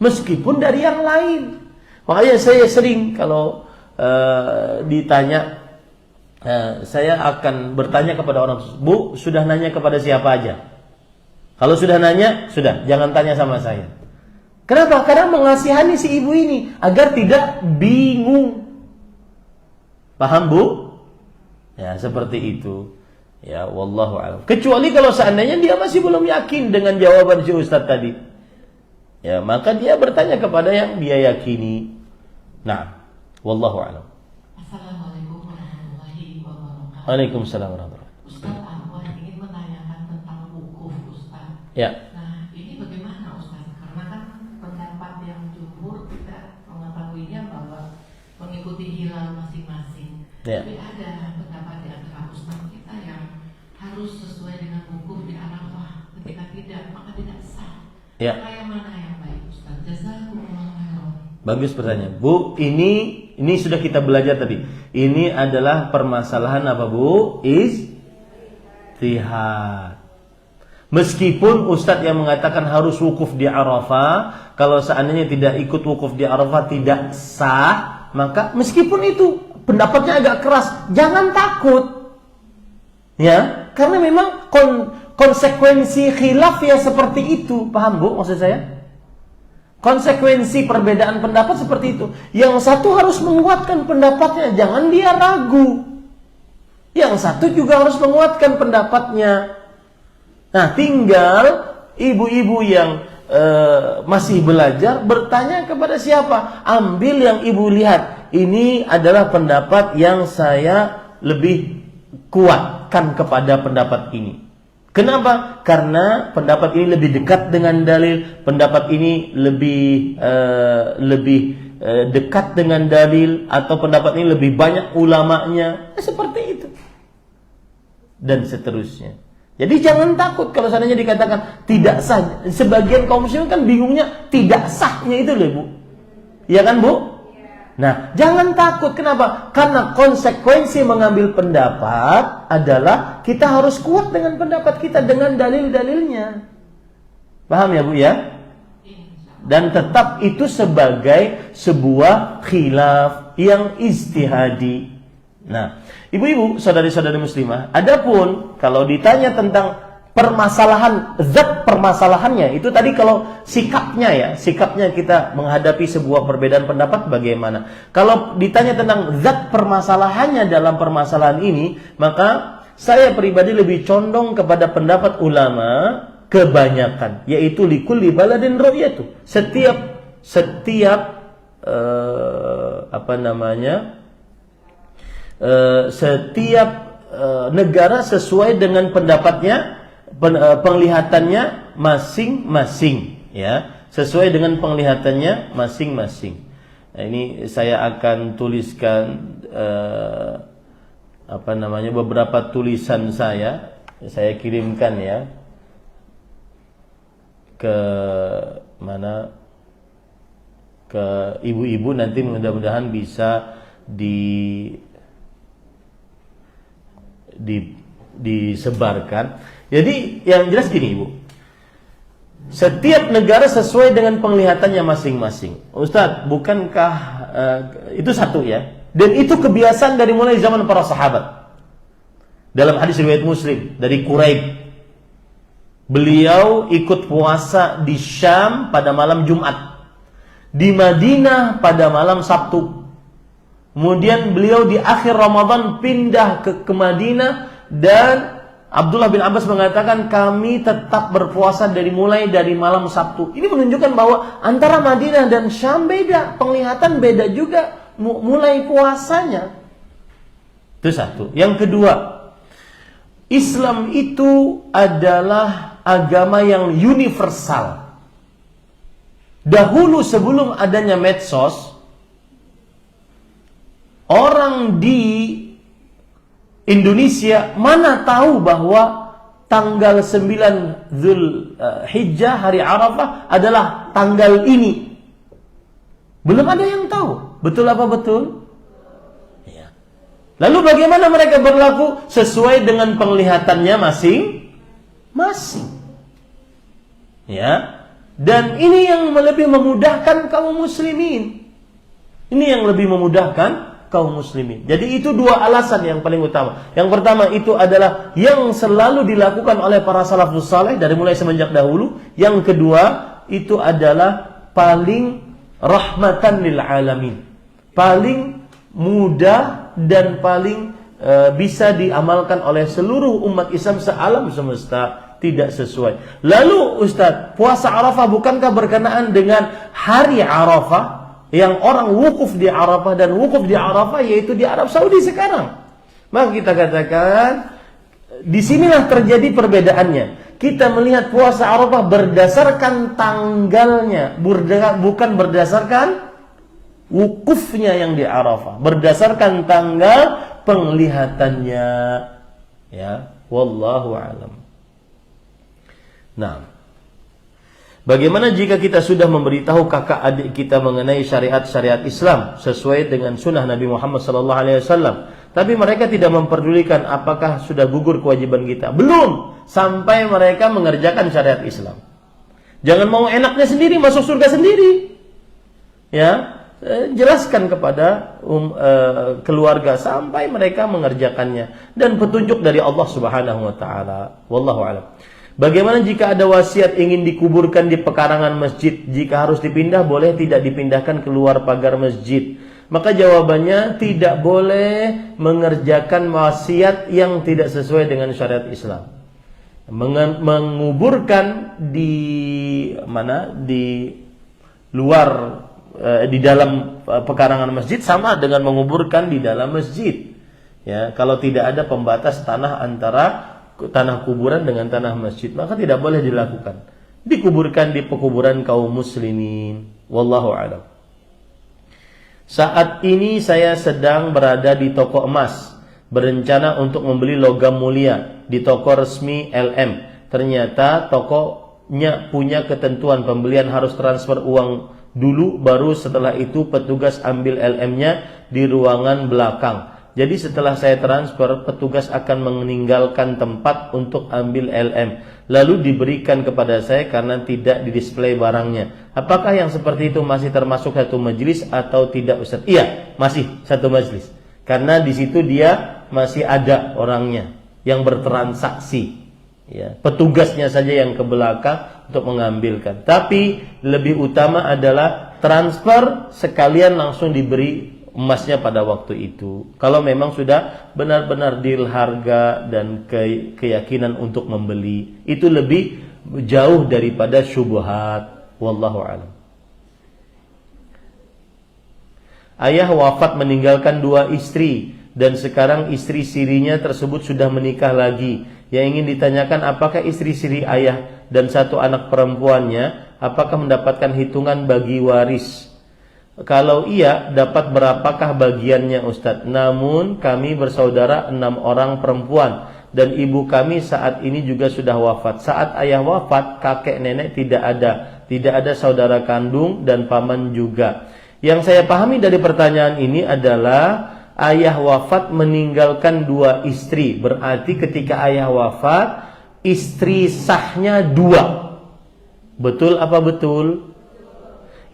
meskipun dari yang lain. Makanya saya sering kalau ditanya, saya akan bertanya kepada orang, bu, sudah nanya kepada siapa aja? Kalau sudah nanya, sudah, jangan tanya sama saya. Kenapa? Karena mengasihani si ibu ini agar tidak bingung. Paham, bu? Ya, seperti itu. Ya, wallahu a'lam. Kecuali kalau seandainya dia masih belum yakin dengan jawaban si ustaz tadi. Ya, maka dia bertanya kepada yang dia yakini. Nah, wallahu a'lam. Assalamualaikum warahmatullahi wabarakatuh. Waalaikumsalam warahmatullahi wabarakatuh. Ustaz, aku ingin menanyakan tentang wukuf, Ustaz. Ya. Nah, ini bagaimana, Ustaz? Karena kan pendapat yang jumhur kita mengetahuinya bahwa mengikuti hilal masing-masing. Ya. Tapi ada pendapat di antara Ustaz kita yang harus sesuai dengan wukuf di Arafah. Ketika tidak, maka tidak sah. Ya. Maka yang mana yang baik, Ustaz? Jazakumullah khairan. Bagus pertanyaan. Bu, ini sudah kita belajar tadi. Ini adalah permasalahan apa, Bu? Ijtihad. Meskipun ustadz yang mengatakan harus wukuf di Arafah, kalau seandainya tidak ikut wukuf di Arafah tidak sah, maka meskipun itu pendapatnya agak keras, jangan takut. Ya, karena memang konsekuensi khilaf ya seperti itu. Paham, Bu, maksud saya? Konsekuensi perbedaan pendapat seperti itu. Yang satu harus menguatkan pendapatnya, jangan dia ragu. Yang satu juga harus menguatkan pendapatnya. Nah, tinggal ibu-ibu yang masih belajar bertanya kepada siapa? Ambil yang ibu lihat. Ini adalah pendapat yang saya lebih kuatkan kepada pendapat ini. Kenapa? Karena pendapat ini lebih dekat dengan dalil, pendapat ini lebih dekat dengan dalil, atau pendapat ini lebih banyak ulamanya. Seperti itu. Dan seterusnya. Jadi jangan takut kalau seandainya dikatakan tidak sah. Sebagian kaum muslimin kan bingungnya tidak sahnya itu loh, Bu. Iya kan, Bu? Nah, jangan takut. Kenapa? Karena konsekuensi mengambil pendapat adalah kita harus kuat dengan pendapat kita, dengan dalil-dalilnya. Paham ya, Bu ya? Dan tetap itu sebagai sebuah khilaf yang ijtihadi. Nah, ibu-ibu, saudari-saudari muslimah, adapun kalau ditanya tentang permasalahan, zat permasalahannya, itu tadi kalau sikapnya kita menghadapi sebuah perbedaan pendapat bagaimana. Kalau ditanya tentang zat permasalahannya dalam permasalahan ini, maka saya pribadi lebih condong kepada pendapat ulama kebanyakan, yaitu likulli baladin ru'yatu. Setiap negara sesuai dengan pendapatnya, penglihatannya masing-masing, ya, sesuai dengan penglihatannya masing-masing. Nah, ini saya akan tuliskan beberapa tulisan saya kirimkan ya ke ibu-ibu, nanti mudah-mudahan bisa disebarkan. Jadi yang jelas gini Ibu, setiap negara sesuai dengan penglihatannya masing-masing. Ustadz, bukankah itu satu ya? Dan itu kebiasaan dari mulai zaman para sahabat. Dalam hadis riwayat Muslim dari Quraib, beliau ikut puasa di Syam pada malam Jumat, di Madinah pada malam Sabtu. Kemudian beliau di akhir Ramadan pindah ke Madinah, dan Abdullah bin Abbas mengatakan kami tetap berpuasa dari malam Sabtu. Ini menunjukkan bahwa antara Madinah dan Syam beda, penglihatan beda juga mulai puasanya. Itu satu. Yang kedua, Islam itu adalah agama yang universal. Dahulu sebelum adanya medsos, orang di Indonesia mana tahu bahwa tanggal 9 Zulhijjah hari Arafah adalah tanggal ini. Belum ada yang tahu. Betul apa betul? Ya. Lalu bagaimana mereka berlaku? Sesuai dengan penglihatannya masing-masing. Ya. Dan ini yang lebih memudahkan kaum muslimin. Ini yang lebih memudahkan kaum muslimin. Jadi itu dua alasan yang paling utama. Yang pertama itu adalah yang selalu dilakukan oleh para salafus saleh dari mulai semenjak dahulu. Yang kedua itu adalah paling rahmatan lil alamin. Paling mudah dan paling bisa diamalkan oleh seluruh umat Islam sealam semesta. Tidak sesuai. Lalu Ustaz, puasa Arafah bukankah berkenaan dengan hari Arafah? Yang orang wukuf di Arafah, dan wukuf di Arafah yaitu di Arab Saudi sekarang. Maka kita katakan disinilah terjadi perbedaannya. Kita melihat puasa Arafah berdasarkan tanggalnya, bukan berdasarkan wukufnya yang di Arafah, berdasarkan tanggal penglihatannya. Ya, wallahu a'lam. Nah, bagaimana jika kita sudah memberitahu kakak adik kita mengenai syariat-syariat Islam sesuai dengan sunnah Nabi Muhammad SAW, tapi mereka tidak memperdulikan apakah sudah gugur kewajiban kita? Belum, sampai mereka mengerjakan syariat Islam. Jangan mau enaknya sendiri, masuk surga sendiri. Ya, jelaskan kepada keluarga sampai mereka mengerjakannya, dan petunjuk dari Allah Subhanahu wa taala. Wallahu a'lam. Bagaimana jika ada wasiat ingin dikuburkan di pekarangan masjid? Jika harus dipindah, boleh tidak dipindahkan keluar pagar masjid? Maka jawabannya tidak boleh mengerjakan wasiat yang tidak sesuai dengan syariat Islam. Menguburkan di mana? Di luar, di dalam pekarangan masjid sama dengan menguburkan di dalam masjid. Ya, kalau tidak ada pembatas tanah antara tanah kuburan dengan tanah masjid, maka tidak boleh dilakukan. Dikuburkan di pekuburan kaum muslimin. Wallahu a'lam. Saat ini saya sedang berada di toko emas, berencana untuk membeli logam mulia di toko resmi LM. Ternyata tokonya punya ketentuan pembelian harus transfer uang dulu, baru setelah itu petugas ambil LM-nya di ruangan belakang. Jadi setelah saya transfer, petugas akan meninggalkan tempat untuk ambil LM, lalu diberikan kepada saya karena tidak didisplay barangnya. Apakah yang seperti itu masih termasuk satu majelis atau tidak, Ustaz? Iya, masih satu majelis. Karena di situ dia masih ada orangnya yang bertransaksi. Ya, petugasnya saja yang ke belakang untuk mengambilkan. Tapi lebih utama adalah transfer sekalian langsung diberi emasnya pada waktu itu. Kalau memang sudah benar-benar deal harga dan keyakinan untuk membeli, itu lebih jauh daripada syubhat. Wallahu a'lam. Ayah wafat meninggalkan 2 istri dan sekarang istri sirinya tersebut sudah menikah lagi. Yang ingin ditanyakan, apakah istri siri ayah dan satu anak perempuannya apakah mendapatkan hitungan bagi waris? Kalau iya, dapat berapakah bagiannya Ustadz? Namun kami bersaudara 6 orang perempuan dan ibu kami saat ini juga sudah wafat. Saat ayah wafat, kakek nenek tidak ada saudara kandung dan paman juga. Yang saya pahami dari pertanyaan ini adalah ayah wafat meninggalkan 2 istri. Berarti ketika ayah wafat, istri sahnya 2. Betul apa betul?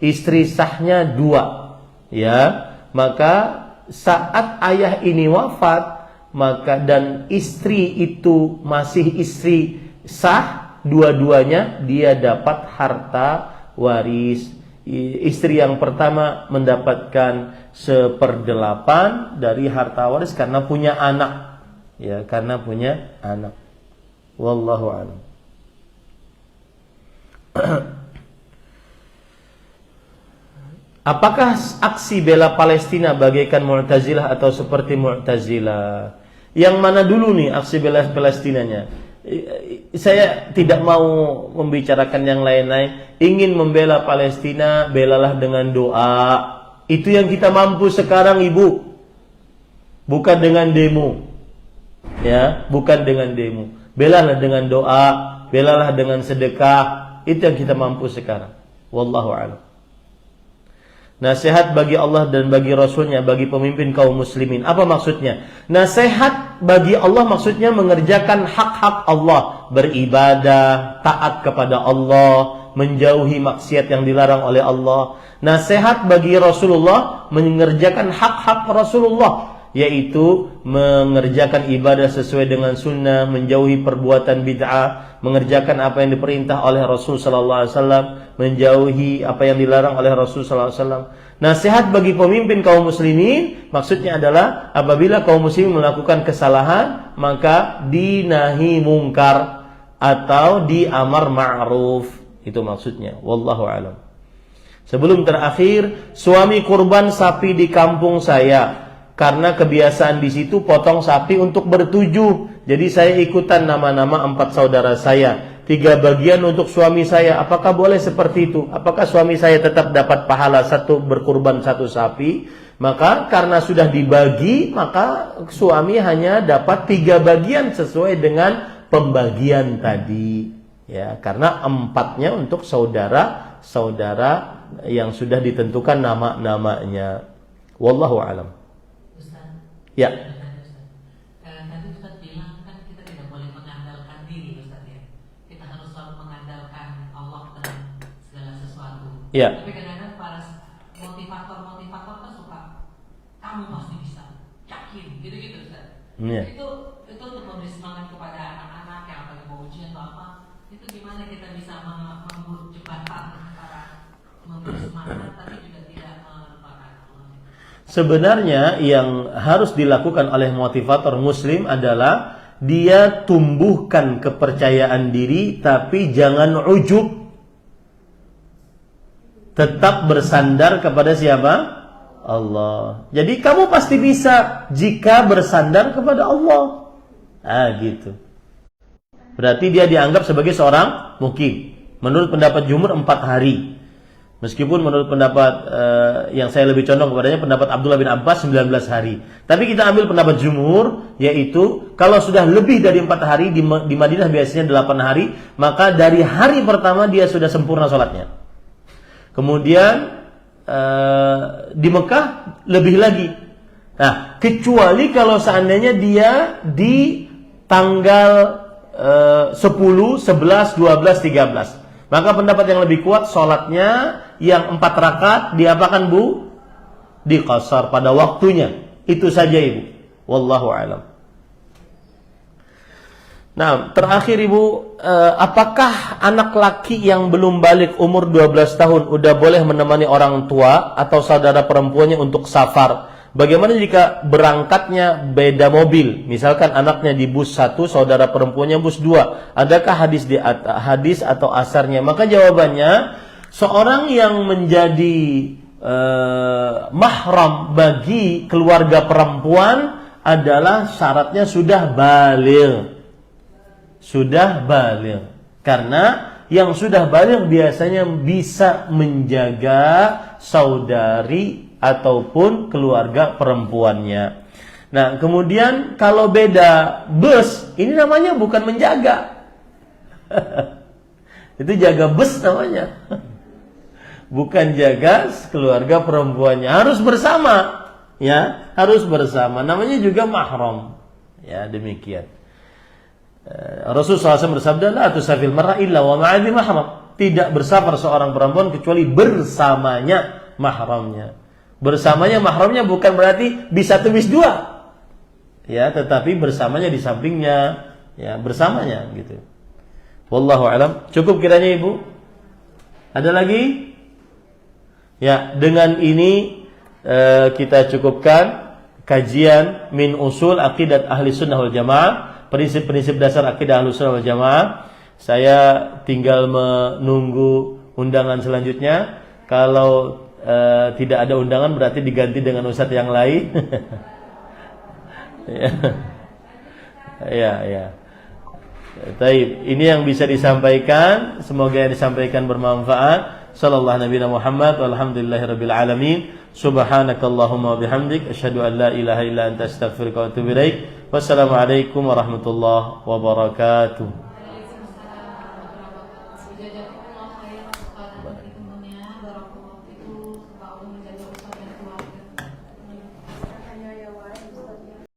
Istri sahnya 2. Ya, maka saat ayah ini wafat, maka dan istri itu masih istri sah, dua-duanya dia dapat harta waris. Istri yang pertama mendapatkan 1/8 dari harta waris karena punya anak. Ya, karena punya anak. Wallahu a'lam. Apakah aksi bela Palestina bagaikan Mu'tazilah atau seperti Mu'tazilah? Yang mana dulu nih aksi bela Palestinanya? Saya tidak mau membicarakan yang lain-lain. Ingin membela Palestina, belalah dengan doa. Itu yang kita mampu sekarang, Ibu. Bukan dengan demo. Ya, bukan dengan demo. Belalah dengan doa, belalah dengan sedekah. Itu yang kita mampu sekarang. Wallahu a'lam. Nasihat bagi Allah dan bagi Rasulnya, bagi pemimpin kaum muslimin. Apa maksudnya? Nasihat bagi Allah maksudnya mengerjakan hak-hak Allah. Beribadah, taat kepada Allah, menjauhi maksiat yang dilarang oleh Allah. Nasihat bagi Rasulullah mengerjakan hak-hak Rasulullah, yaitu mengerjakan ibadah sesuai dengan sunnah, menjauhi perbuatan bid'ah, mengerjakan apa yang diperintah oleh Rasul sallallahu alaihi wasallam, menjauhi apa yang dilarang oleh Rasul sallallahu alaihi wasallam. Nasihat bagi pemimpin kaum muslimin maksudnya adalah apabila kaum muslimin melakukan kesalahan, maka dinahi mungkar atau diamar ma'ruf. Itu maksudnya. Wallahu a'lam. Sebelum terakhir, suami kurban sapi di kampung saya. Karena kebiasaan di situ potong sapi untuk bertujuh. Jadi saya ikutan nama-nama 4 saudara saya. 3 bagian untuk suami saya. Apakah boleh seperti itu? Apakah suami saya tetap dapat pahala berkurban 1 sapi? Maka karena sudah dibagi, maka suami hanya dapat 3 bagian sesuai dengan pembagian tadi. Ya, karena 4-nya untuk saudara-saudara yang sudah ditentukan nama-namanya. Wallahu a'lam. Ya. Tadi Ustaz bilang kan kita tidak boleh mengandalkan diri, Ustaz ya. Kita harus selalu mengandalkan Allah dalam segala sesuatu. Ya. Tapi kadang-kadang para motivator kan suka, kamu pasti bisa, yakin, gitu-gitu Ustaz. Ya. Itu untuk memberi semangat kepada anak-anak yang lagi mau ujian atau apa. Itu gimana kita bisa membuat jembatan antara memberi semangat tapi juga tidak melupakan Allah. Sebenarnya yang harus dilakukan oleh motivator muslim adalah dia tumbuhkan kepercayaan diri tapi jangan ujub. Tetap bersandar kepada siapa? Allah. Jadi kamu pasti bisa jika bersandar kepada Allah. Gitu. Berarti dia dianggap sebagai seorang mukim. Menurut pendapat jumhur 4 hari. Meskipun menurut pendapat yang saya lebih condong kepadanya pendapat Abdullah bin Abbas 19 hari. Tapi kita ambil pendapat jumhur, yaitu kalau sudah lebih dari 4 hari, di Madinah biasanya 8 hari, maka dari hari pertama dia sudah sempurna sholatnya. Kemudian di Mekah lebih lagi. Nah, kecuali kalau seandainya dia di tanggal 10, 11, 12, 13. Maka pendapat yang lebih kuat sholatnya yang 4 rakaat diapakan Bu? Diqasar pada waktunya. Itu saja Ibu. Wallahu a'lam. Nah, terakhir Ibu, apakah anak laki yang belum balik umur 12 tahun udah boleh menemani orang tua atau saudara perempuannya untuk safar? Bagaimana jika berangkatnya beda mobil? Misalkan anaknya di bus 1, saudara perempuannya bus 2. Adakah hadis atau asarnya? Maka jawabannya, seorang yang menjadi mahram bagi keluarga perempuan adalah syaratnya sudah baligh. Sudah baligh. Karena yang sudah baligh biasanya bisa menjaga saudari ataupun keluarga perempuannya. Nah, kemudian kalau beda bus, ini namanya bukan menjaga. Itu jaga bus namanya. Bukan jaga keluarga perempuannya, harus bersama. Ya, harus bersama. Namanya juga mahram. Ya, demikian. Rasulullah SAW bersabda, la tusafil mar'a illa wa ma'adhi mahram. Tidak bersafar seorang perempuan kecuali bersamanya mahramnya. Bersamanya mahramnya bukan berarti bisa tulis dua. Ya, tetapi bersamanya di sampingnya, ya, bersamanya gitu. Wallahu alam. Cukup kiranya Ibu? Ada lagi? Ya, dengan ini kita cukupkan kajian min usul aqidat ahli sunnah wal jamaah. Prinsip-prinsip dasar akidah Ahlussunnah wal Jamaah. Saya tinggal menunggu undangan selanjutnya. Kalau tidak ada undangan berarti diganti dengan ustadz yang lain. Ya. Baik, ini yang bisa disampaikan. Semoga yang disampaikan bermanfaat. Sallallahu nabiyana Muhammad walhamdulillahirabbil alamin. Subhanakallahumma wa bihamdik asyhadu an la ilaha illa anta astaghfiruka wa atubu ilaik. Wassalamualaikum warahmatullahi wabarakatuh.